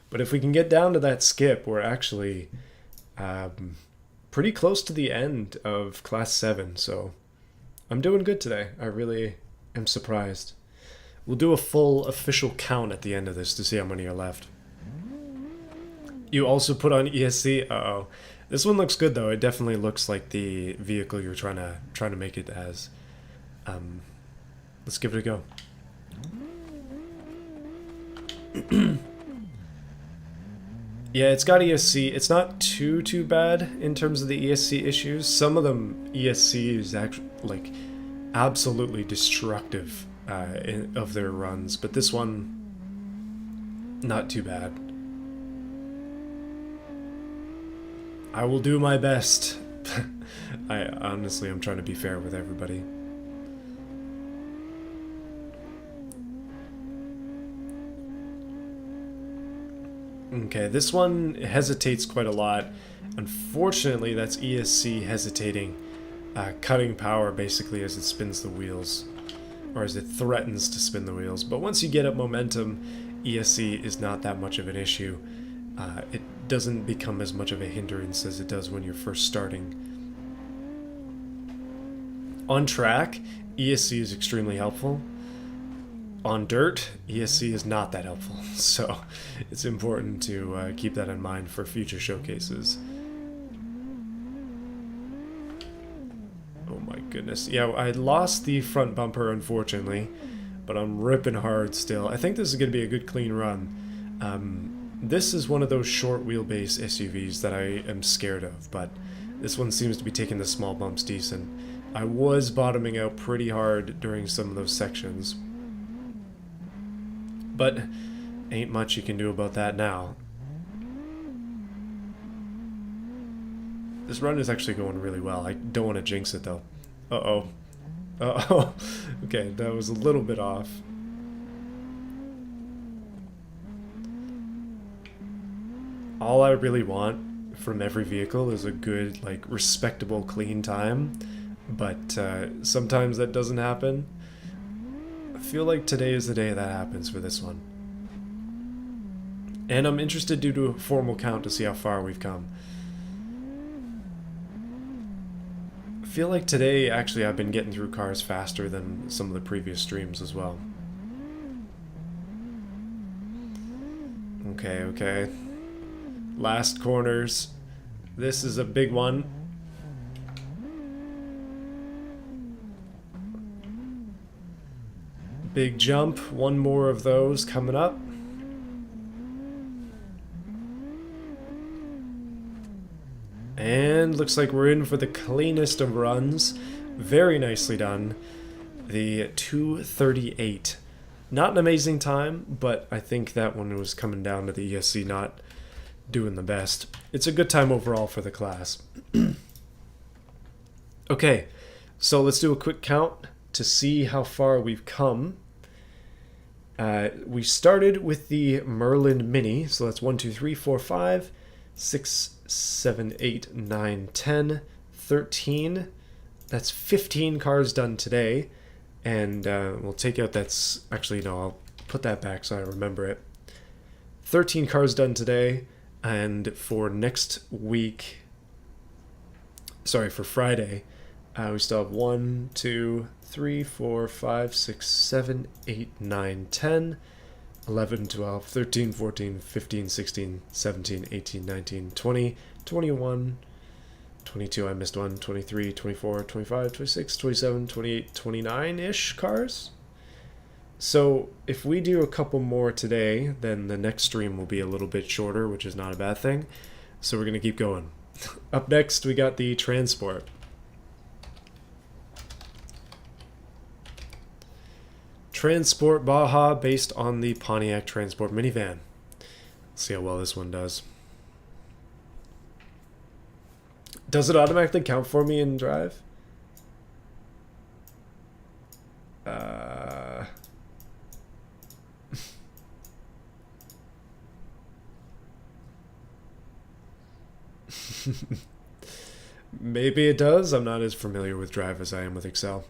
But if we can get down to that skip, we're actually pretty close to the end of class 7, so I'm doing good today. I really am surprised. We'll do a full official count at the end of this to see how many are left. You also put on ESC? Uh-oh. This one looks good though. It definitely looks like the vehicle you're trying to make it as. Let's give it a go. Yeah, it's got ESC. It's not too bad in terms of the ESC issues. Some of them ESC is actually like absolutely destructive of their runs, but this one not too bad. I will do my best. I'm trying to be fair with everybody. Okay, this one hesitates quite a lot. Unfortunately, that's ESC hesitating, cutting power basically as it spins the wheels, or as it threatens to spin the wheels. But once you get up momentum, ESC is not that much of an issue. It doesn't become as much of a hindrance as it does when you're first starting. On track, ESC is extremely helpful. On dirt, ESC is not that helpful, so it's important to keep that in mind for future showcases. Oh my goodness. Yeah, I lost the front bumper, unfortunately, but I'm ripping hard still. I think this is going to be a good clean run. This is one of those short wheelbase SUVs that I am scared of, but this one seems to be taking the small bumps decent. I was bottoming out pretty hard during some of those sections, but ain't much you can do about that now. This run is actually going really well. I don't want to jinx it though. Uh-oh. Uh-oh. Okay, that was a little bit off. All I really want from every vehicle is a good, like, respectable, clean time, but sometimes that doesn't happen. I feel like today is the day that happens for this one. And I'm interested to do a formal count to see how far we've come. I feel like today, actually, I've been getting through cars faster than some of the previous streams as well. Okay. Last corners. This is a big one. Big jump. One more of those coming up. And looks like we're in for the cleanest of runs. Very nicely done. The 2:38. Not an amazing time, but I think that one was coming down to the ESC not doing the best. It's a good time overall for the class. Okay, so let's do a quick count to see how far we've come. We started with the Marlin Mini, so that's 1, 2, 3, 4, 5, 6, 7, 8, 9, 10, 13. That's 15 cars done today. And we'll take out that's... Actually, no, I'll put that back so I remember it. 13 cars done today. And for next week... Sorry, for Friday, we still have 1, 2, 3, 4, 5, 6, 7, 8, 9, 10, 11, 12, 13, 14, 15, 16, 17, 18, 19, 20, 21, 22, I missed one, 23, 24, 25, 26, 27, 28, 29-ish cars. So if we do a couple more today, then the next stream will be a little bit shorter, which is not a bad thing. So we're going to keep going. Up next, we got the Transport. Transport Baja based on the Pontiac Transport minivan. Let's see how well this one does. Does it automatically count for me in Drive? Maybe it does. I'm not as familiar with Drive as I am with Excel.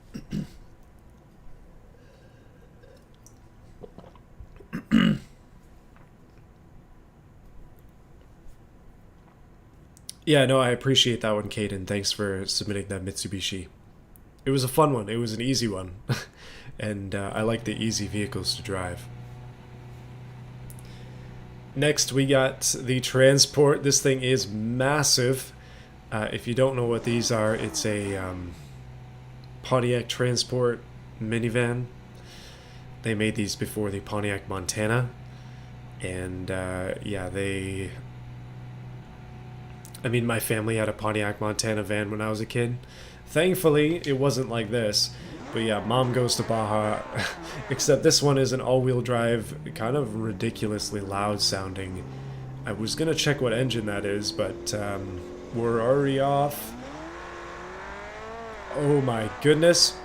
Yeah, no, I appreciate that one, Caden. Thanks for submitting that Mitsubishi. It was a fun one. It was an easy one. And I like the easy vehicles to drive. Next, we got the Transport. This thing is massive. If you don't know what these are, it's a Pontiac Transport minivan. They made these before the Pontiac Montana. And yeah, I mean, my family had a Pontiac Montana van when I was a kid. Thankfully, it wasn't like this. But yeah, Mom goes to Baja. Except this one is an all-wheel drive, kind of ridiculously loud sounding. I was going to check what engine that is, but we're already off. Oh my goodness.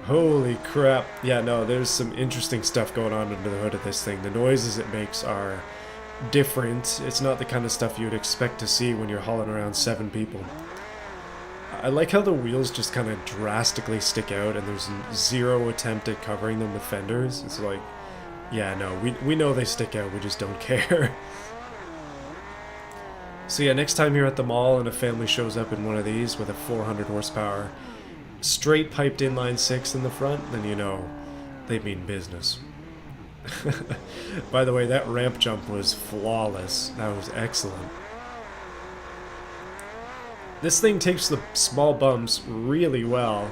Holy crap. Yeah, no, there's some interesting stuff going on under the hood of this thing. The noises it makes are different. It's not the kind of stuff you would expect to see when you're hauling around 7 people. I like how the wheels just kind of drastically stick out and there's zero attempt at covering them with fenders. It's like, yeah, no, we know they stick out, we just don't care. So yeah, next time you're at the mall and a family shows up in one of these with a 400 horsepower straight piped inline 6 in the front, then you know they mean business. By the way, that ramp jump was flawless. That was excellent. This thing takes the small bumps really well.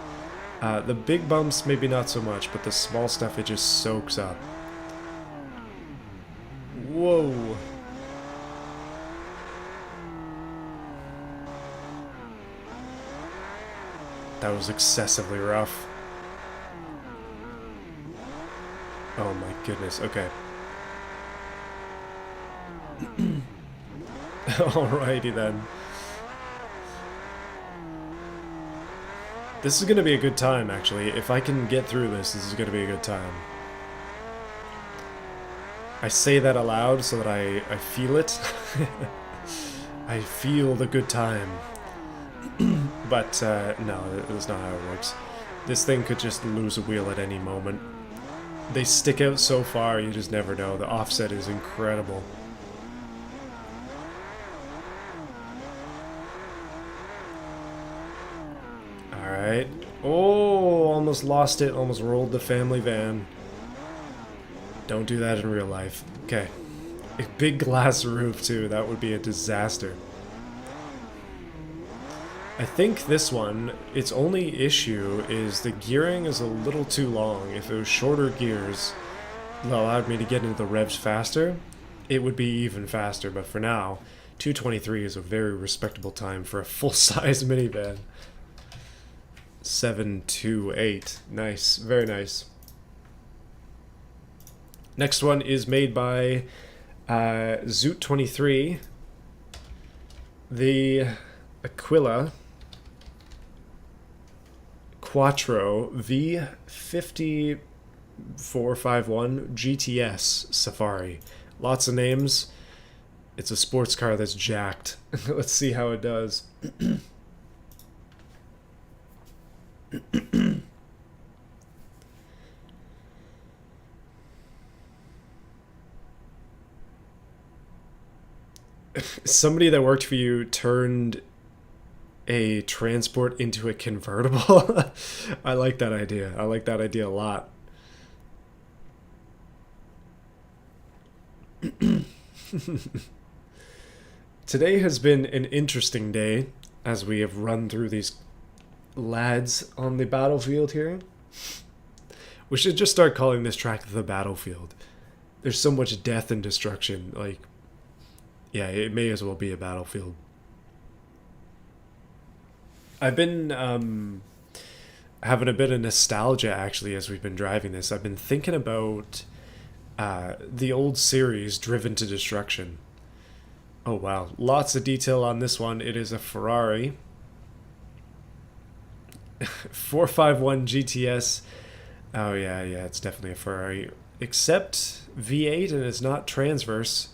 The big bumps maybe not so much, but the small stuff it just soaks up. Whoa. That was excessively rough. Oh my goodness, okay. Alrighty then. This is gonna be a good time, actually. If I can get through this, this is gonna be a good time. I say that aloud so that I feel it. I feel the good time. But, no, that's not how it works. This thing could just lose a wheel at any moment. They stick out so far, you just never know. The offset is incredible. Alright. Oh, almost lost it. Almost rolled the family van. Don't do that in real life. Okay. A big glass roof, too. That would be a disaster. I think this one, its only issue is the gearing is a little too long. If it was shorter gears that allowed me to get into the revs faster, it would be even faster. But for now, 2:23 is a very respectable time for a full-size minivan. 728. Nice. Very nice. Next one is made by Zoot23. The Aquila Quattro V50 451 GTS Safari. Lots of names. It's a sports car that's jacked. Let's see how it does. Somebody that worked for you turned a transport into a convertible. I like that idea. I like that idea a lot. Today has been an interesting day as we have run through these lads on the battlefield here. We should just start calling this track the battlefield. There's so much death and destruction. Like, yeah, it may as well be a battlefield. I've been having a bit of nostalgia actually as we've been driving this. I've been thinking about the old series, Driven to Destruction. Oh wow, lots of detail on this one. It is a Ferrari 451 GTS. Oh yeah, it's definitely a Ferrari. Except V8 and it's not transverse.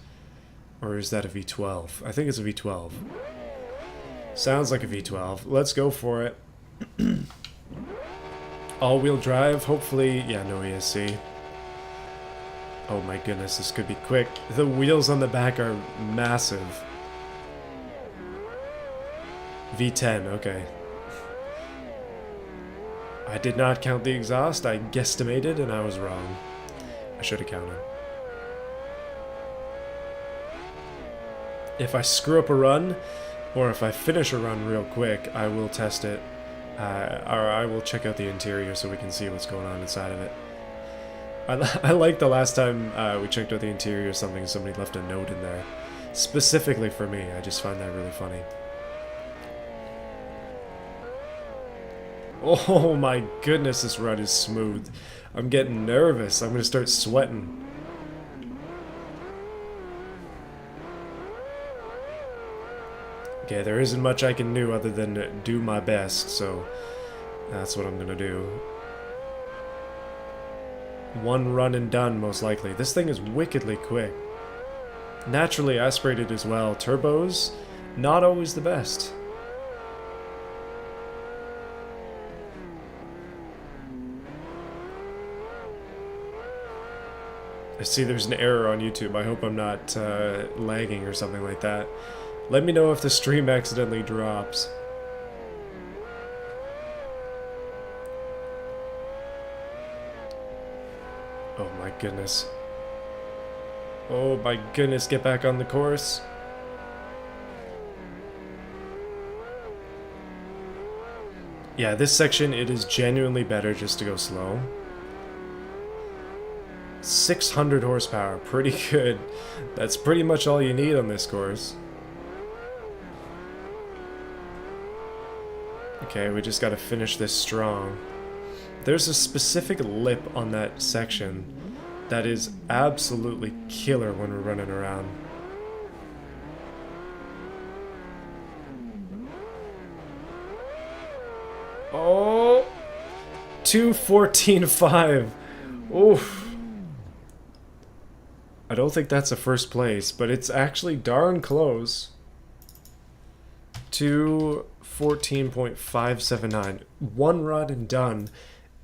Or is that a V12? I think it's a V12. Sounds like a V12. Let's go for it. All-wheel drive, hopefully. Yeah, no ESC. Oh my goodness, this could be quick. The wheels on the back are massive. V10, okay. I did not count the exhaust. I guesstimated and I was wrong. I should have counted. If I screw up a run, or if I finish a run real quick, I will test it. Or I will check out the interior so we can see what's going on inside of it. I like the last time we checked out the interior or something, somebody left a note in there. Specifically for me, I just find that really funny. Oh my goodness, this run is smooth. I'm getting nervous. I'm going to start sweating. Okay, there isn't much I can do other than do my best, so that's what I'm gonna do. One run and done, most likely. This thing is wickedly quick. Naturally aspirated as well. Turbos, not always the best. I see there's an error on YouTube. I hope I'm not lagging or something like that. Let me know if the stream accidentally drops. Oh my goodness. Oh my goodness, get back on the course. Yeah, this section, it is genuinely better just to go slow. 600 horsepower, pretty good. That's pretty much all you need on this course. Okay, we just gotta finish this strong. There's a specific lip on that section that is absolutely killer when we're running around. Oh! 2:14.5. Oof. I don't think that's a first place, but it's actually darn close. 2:14.579. One run and done.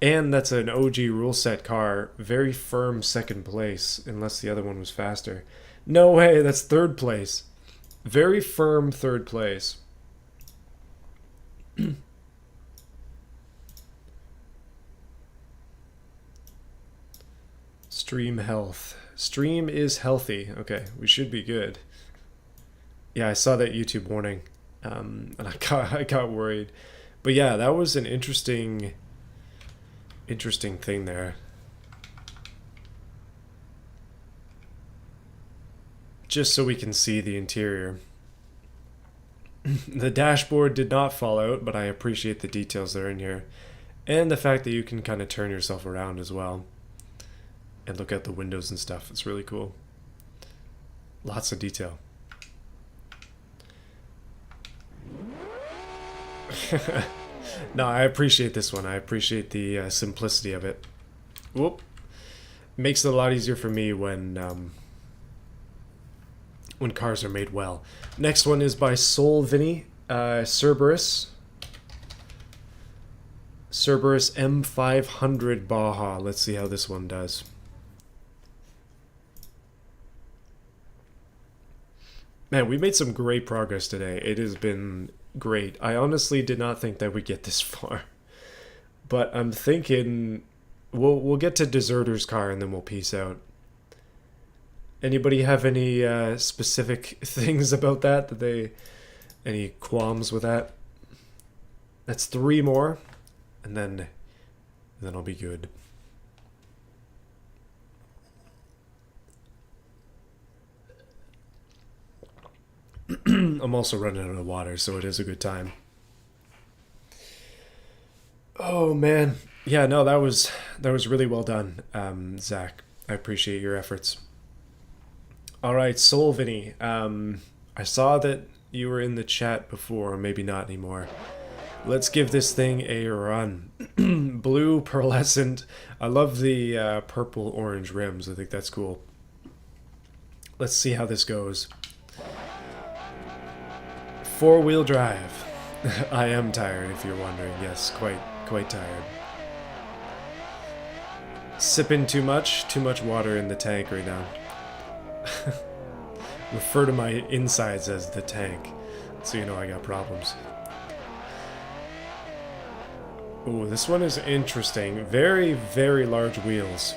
And that's an OG rule set car. Very firm second place, unless the other one was faster. No way, that's third place. Very firm third place. Stream health. Stream is healthy. Okay, we should be good. Yeah, I saw that YouTube warning. And I got worried. But yeah, that was an interesting thing there. Just so we can see the interior. The dashboard did not fall out, but I appreciate the details that are in here. And the fact that you can kind of turn yourself around as well. And look out the windows and stuff. It's really cool. Lots of detail. No, I appreciate this one. I appreciate the simplicity of it. Whoop. Makes it a lot easier for me when cars are made well. Next one is by Soul Vinny, Cerberus. Cerberus M500 Baja. Let's see how this one does. Man, we made some great progress today. It has been great. I honestly did not think that we'd get this far. But I'm thinking we'll get to Deserter's car and then we'll peace out. Anybody have any specific things about that? Any qualms with that? That's 3 more, and then I'll be good. I'm also running out of water, so it is a good time. Oh man, yeah, no, that was really well done, Zach. I appreciate your efforts. All right, Soul Vinny. I saw that you were in the chat before, maybe not anymore. Let's give this thing a run. Blue pearlescent. I love the purple orange rims. I think that's cool. Let's see how this goes. 4-wheel drive. I am tired, if you're wondering. Yes, quite tired. Sipping too much water in the tank right now. Refer to my insides as the tank, so you know I got problems. Ooh, this one is interesting. Very, very large wheels,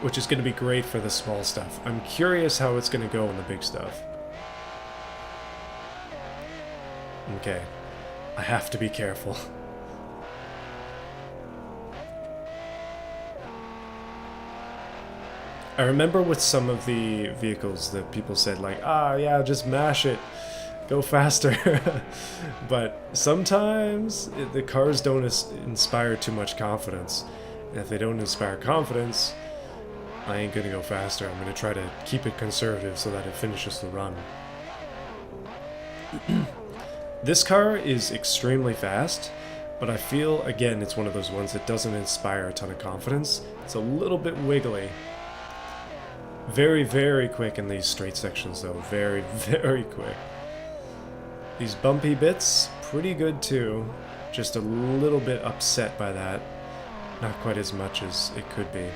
which is going to be great for the small stuff. I'm curious how it's going to go on the big stuff. Okay, I have to be careful. I remember with some of the vehicles that people said like, yeah, just mash it, go faster. But sometimes the cars don't inspire too much confidence. And if they don't inspire confidence, I ain't gonna go faster. I'm gonna try to keep it conservative so that it finishes the run. This car is extremely fast, but I feel, again, it's one of those ones that doesn't inspire a ton of confidence. It's a little bit wiggly. Very, very quick in these straight sections, though. Very, very quick. These bumpy bits, pretty good, too. Just a little bit upset by that. Not quite as much as it could be.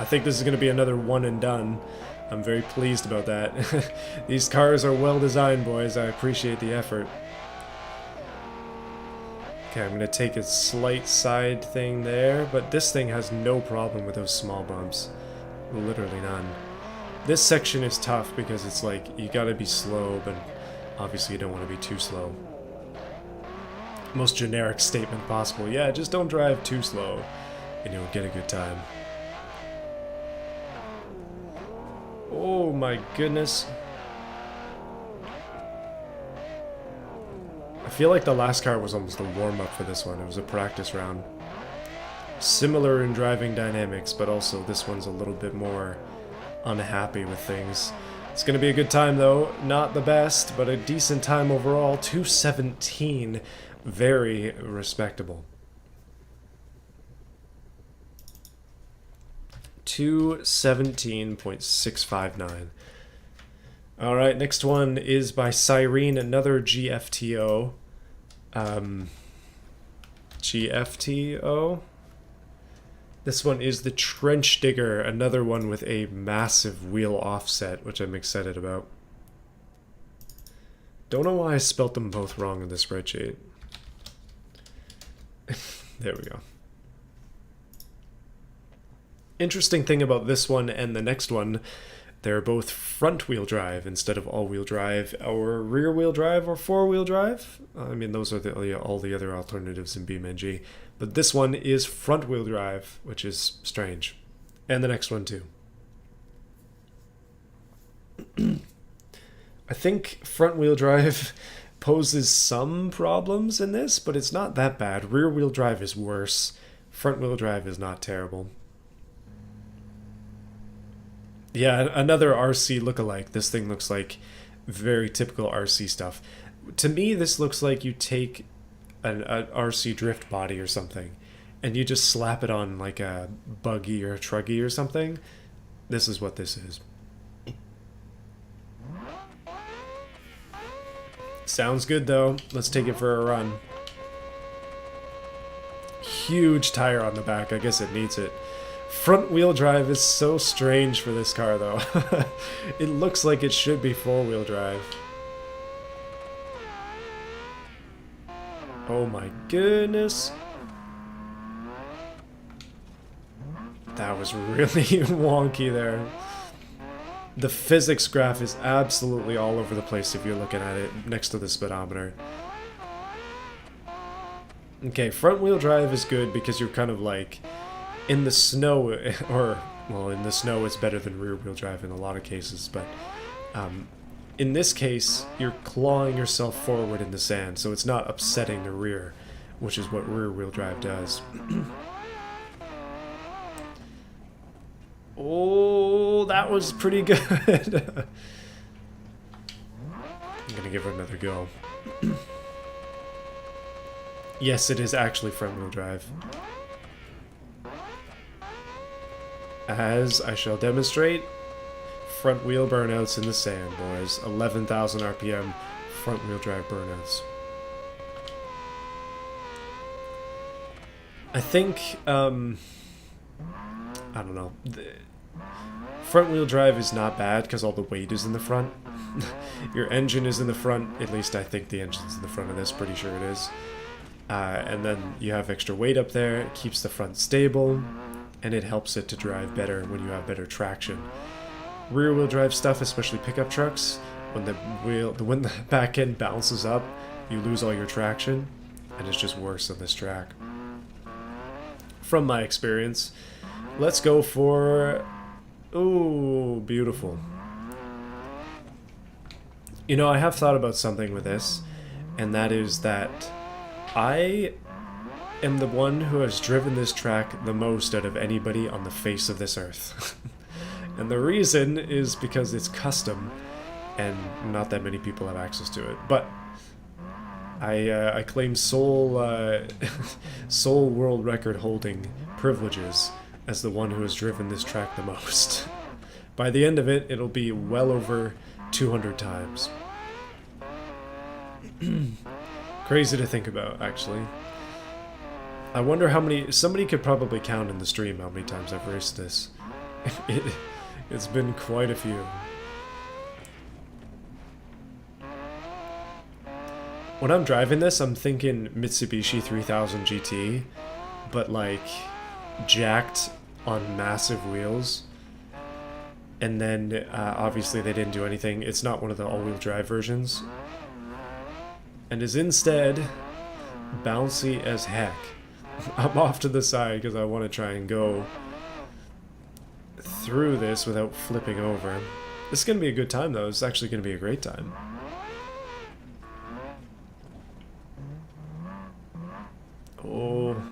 I think this is going to be another one and done. I'm very pleased about that. These cars are well designed, boys. I appreciate the effort. Okay, I'm going to take a slight side thing there, but this thing has no problem with those small bumps. Literally none. This section is tough because it's like, you gotta be slow, but obviously you don't want to be too slow. Most generic statement possible. Yeah, just don't drive too slow, and you'll get a good time. Oh my goodness. I feel like the last car was almost a warm-up for this one. It was a practice round. Similar in driving dynamics, but also this one's a little bit more unhappy with things. It's going to be a good time, though. Not the best, but a decent time overall. 2:17. Very respectable. 2:17.659. Alright, next one is by Cyrene, another GFTO. GFTO? This one is the Trench Digger, another one with a massive wheel offset, which I'm excited about. Don't know why I spelt them both wrong in the spreadsheet. There we go. Interesting thing about this one and the next one, they're both front-wheel drive instead of all-wheel drive, or rear-wheel drive, or four-wheel drive. I mean, those are all the other alternatives in BeamNG. But this one is front-wheel drive, which is strange. And the next one, too. I think front-wheel drive poses some problems in this, but it's not that bad. Rear-wheel drive is worse. Front-wheel drive is not terrible. Yeah, another RC lookalike. This thing looks like very typical RC stuff. To me, this looks like you take an RC drift body or something, and you just slap it on like a buggy or a truggy or something, this is what this is. Sounds good though. Let's take it for a run. Huge tire on the back. I guess it needs it. Front wheel drive is so strange for this car though. It looks like it should be four-wheel drive. Oh my goodness. That was really wonky there. The physics graph is absolutely all over the place if you're looking at it next to the speedometer. Okay, front wheel drive is good because you're kind of like in the snow, or, well, in the snow it's better than rear wheel drive in a lot of cases, but in this case, you're clawing yourself forward in the sand, so it's not upsetting the rear, which is what rear wheel drive does. Oh, that was pretty good. I'm gonna give it another go. Yes, it is actually front wheel drive. As I shall demonstrate, front wheel burnouts in the sand, boys. 11,000 RPM front wheel drive burnouts. I think, I don't know. Front wheel drive is not bad because all the weight is in the front. Your engine is in the front. At least I think the engine's in the front of this. Pretty sure it is. And then you have extra weight up there. It keeps the front stable, and it helps it to drive better when you have better traction. Rear wheel drive stuff, especially pickup trucks, when the back end bounces up, you lose all your traction, and it's just worse on this track. From my experience. Let's go for... Ooh, beautiful. You know, I have thought about something with this, and that is that I am the one who has driven this track the most out of anybody on the face of this earth. And the reason is because it's custom, and not that many people have access to it. But I claim sole sole world record holding privileges as the one who has driven this track the most. By the end of it, it'll be well over 200 times. Crazy to think about, actually. I wonder how many... Somebody could probably count in the stream how many times I've raced this. It's been quite a few. When I'm driving this, I'm thinking Mitsubishi 3000 GT, but like jacked on massive wheels. And then obviously they didn't do anything. It's not one of the all-wheel drive versions. And is instead bouncy as heck. I'm off to the side because I want to try and go through this without flipping over. This is going to be a good time though. It's actually going to be a great time. Oh.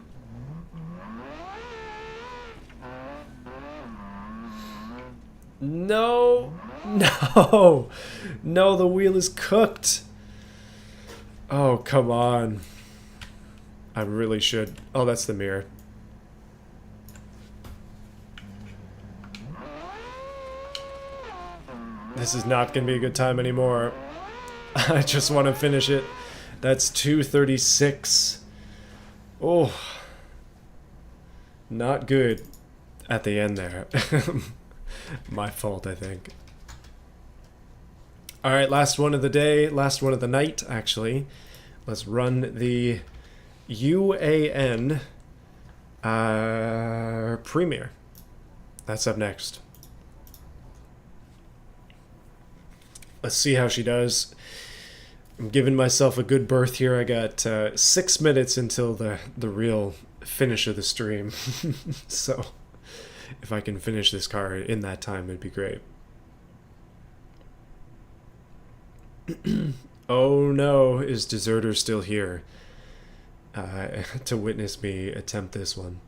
No. No. No, the wheel is cooked. Oh, come on. I really should. Oh, that's the mirror. This is not going to be a good time anymore. I just want to finish it. That's 236. Oh. Not good at the end there. My fault, I think. Alright, last one of the day. Last one of the night, actually. Let's run the UAN Premiere. That's up next. Let's see how she does. I'm giving myself a good berth here. I got 6 minutes until the real finish of the stream. So if I can finish this car in that time, it'd be great. Oh no, is Deserter still here to witness me attempt this one?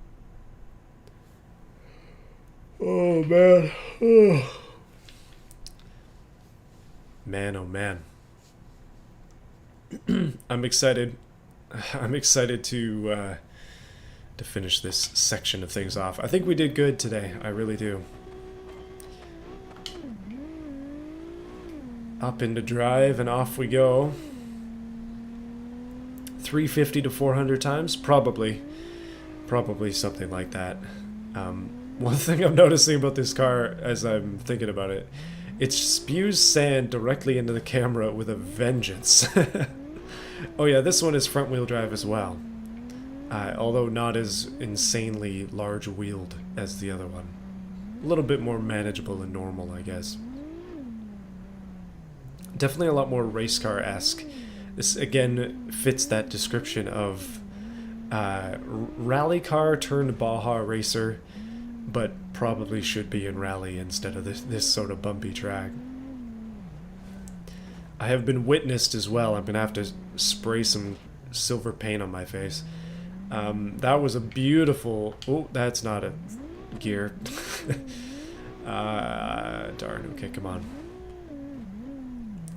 Oh man. Oh. Man, oh man. I'm excited. I'm excited to to finish this section of things off. I think we did good today. I really do. Up into drive and off we go. 350 to 400 times? Probably something like that. One thing I'm noticing about this car as I'm thinking about it, it spews sand directly into the camera with a vengeance. Oh yeah, this one is front wheel drive as well. Although not as insanely large wheeled as the other one. A little bit more manageable and normal, I guess. Definitely a lot more race car-esque. This again fits that description of rally car turned Baja racer, but probably should be in rally instead of this sort of bumpy track. I have been witnessed as well. I'm gonna have to spray some silver paint on my face. That was a beautiful... Oh, that's not a gear. Darn, okay, come on.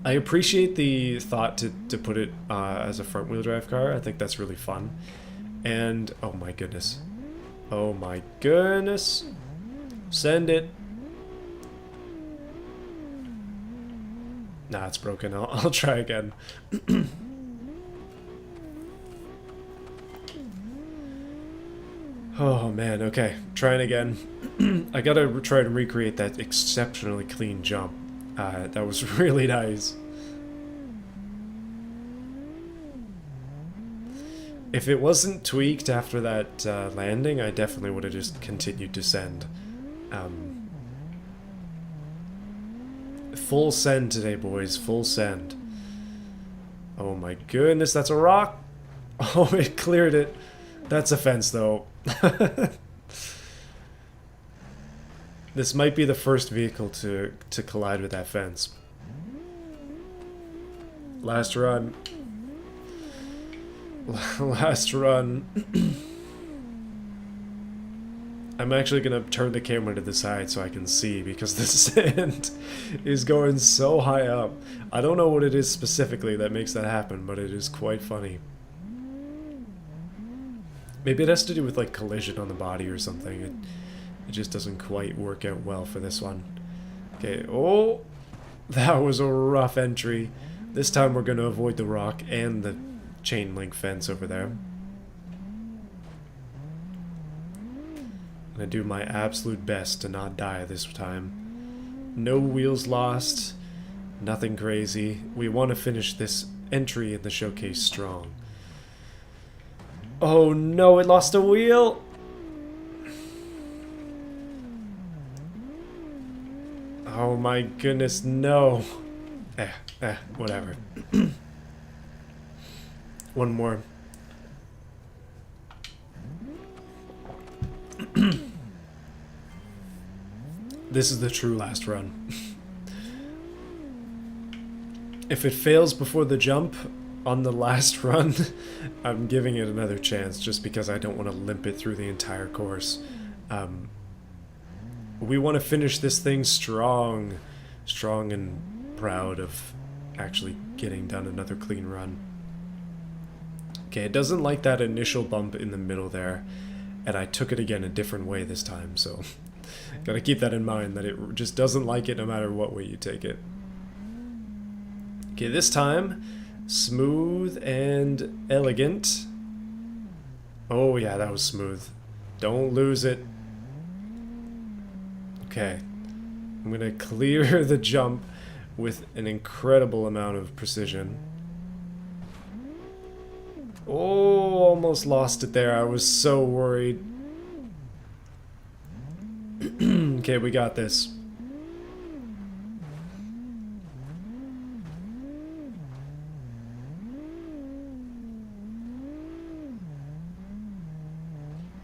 I appreciate the thought to put it as a front-wheel drive car. I think that's really fun. And, oh my goodness. Oh my goodness. Send it. Nah, it's broken. I'll try again. Oh man, okay. Trying again. I gotta try to recreate that exceptionally clean jump. That was really nice. If it wasn't tweaked after that landing, I definitely would have just continued to send. Full send today, boys. Full send. Oh my goodness, that's a rock. Oh, it cleared it. That's a fence, though. This might be the first vehicle to collide with that fence. Last run. Last run. I'm actually going to turn the camera to the side so I can see, because the sand is going so high up. I don't know what it is specifically that makes that happen, but it is quite funny. Maybe it has to do with like collision on the body or something. It just doesn't quite work out well for this one. Okay, oh, that was a rough entry. This time we're going to avoid the rock and the chain link fence over there. I'm going to do my absolute best to not die this time. No wheels lost, nothing crazy. We want to finish this entry in the showcase strong. Oh no, it lost a wheel! Oh my goodness, no. Whatever. One more. This is the true last run. If it fails before the jump on the last run, I'm giving it another chance just because I don't want to limp it through the entire course. We want to finish this thing strong and proud of actually getting done another clean run. Okay, it doesn't like that initial bump in the middle there, and I took it again a different way this time, so gotta keep that in mind, that it just doesn't like it no matter what way you take it. Okay, this time, smooth and elegant. Oh yeah, that was smooth. Don't lose it. Okay, I'm gonna clear the jump with an incredible amount of precision. Oh, almost lost it there. I was so worried. Okay, we got this.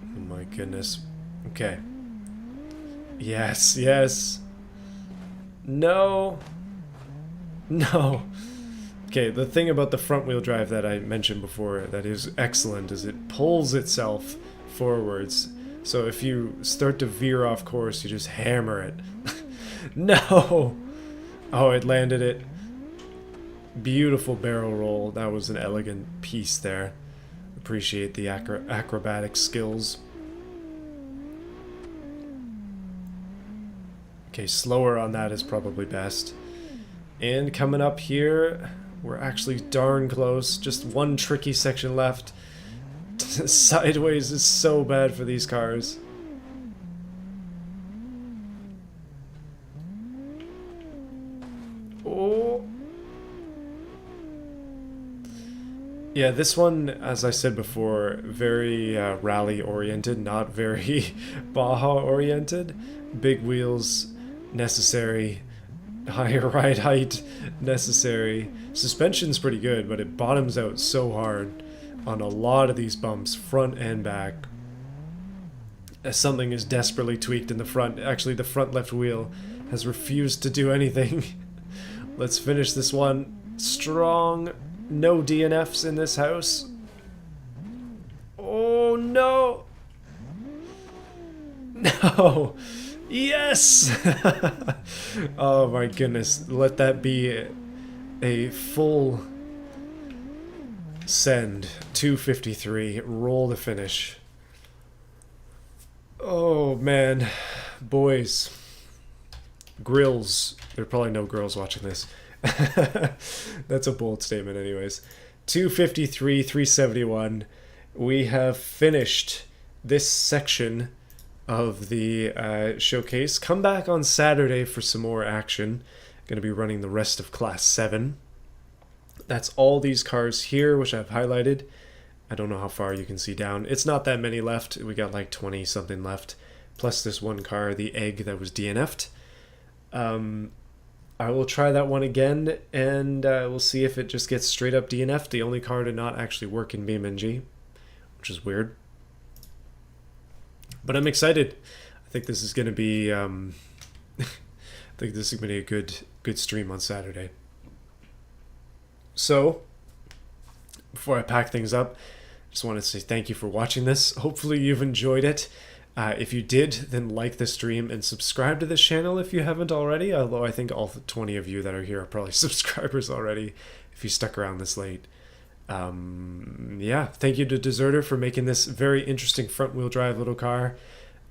Oh my goodness. Okay. Yes, yes. No. No. Okay, the thing about the front wheel drive that I mentioned before that is excellent is it pulls itself forwards. So if you start to veer off course, you just hammer it. No! Oh, it landed it. Beautiful barrel roll. That was an elegant piece there. appreciate the acrobatic skills. Okay, slower on that is probably best. And coming up here, we're actually darn close. Just one tricky section left. Sideways is so bad for these cars. Oh. Yeah, this one, as I said before, very rally oriented, not very Baja oriented. Big wheels necessary, higher ride height necessary. Suspension's pretty good, but it bottoms out so hard on a lot of these bumps, front and back. As something is desperately tweaked in the front. Actually, the front left wheel has refused to do anything. Let's finish this one strong. No DNFs in this house. Oh no! No! Yes! Oh my goodness. Let that be a full send. 253. Roll the finish. Oh man. Boys. Grills. There are probably no girls watching this. That's a bold statement anyways. 253, 371. We have finished this section of the showcase. Come back on Saturday for some more action. Going to be running the rest of Class 7. That's all these cars here, which I've highlighted. I don't know how far you can see down. It's not that many left. We got like 20 something left. Plus this one car, the Egg, that was DNF'd. I will try that one again, and we'll see if it just gets straight up DNF'd. The only car to not actually work in beamng, which is weird. But I'm excited. I think this is going to be I think this is going to be a good stream on Saturday. So, before I pack things up, I just want to say thank you for watching this. Hopefully you've enjoyed it. If you did, then like the stream and subscribe to this channel if you haven't already, although I think all 20 of you that are here are probably subscribers already if you stuck around this late. Yeah, thank you to Deserter for making this very interesting front-wheel drive little car.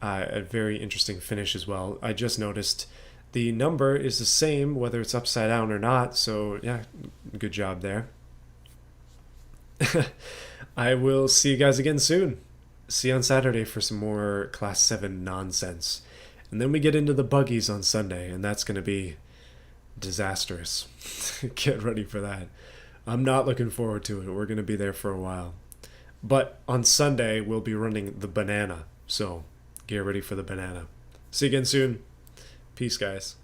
A very interesting finish as well. I just noticed the number is the same whether it's upside down or not, so yeah, good job there. I will see you guys again soon. See you on Saturday for some more Class 7 nonsense. And then we get into the buggies on Sunday, and that's going to be disastrous. Get ready for that. I'm not looking forward to it. We're going to be there for a while. But on Sunday, we'll be running the banana. So get ready for the banana. See you again soon. Peace, guys.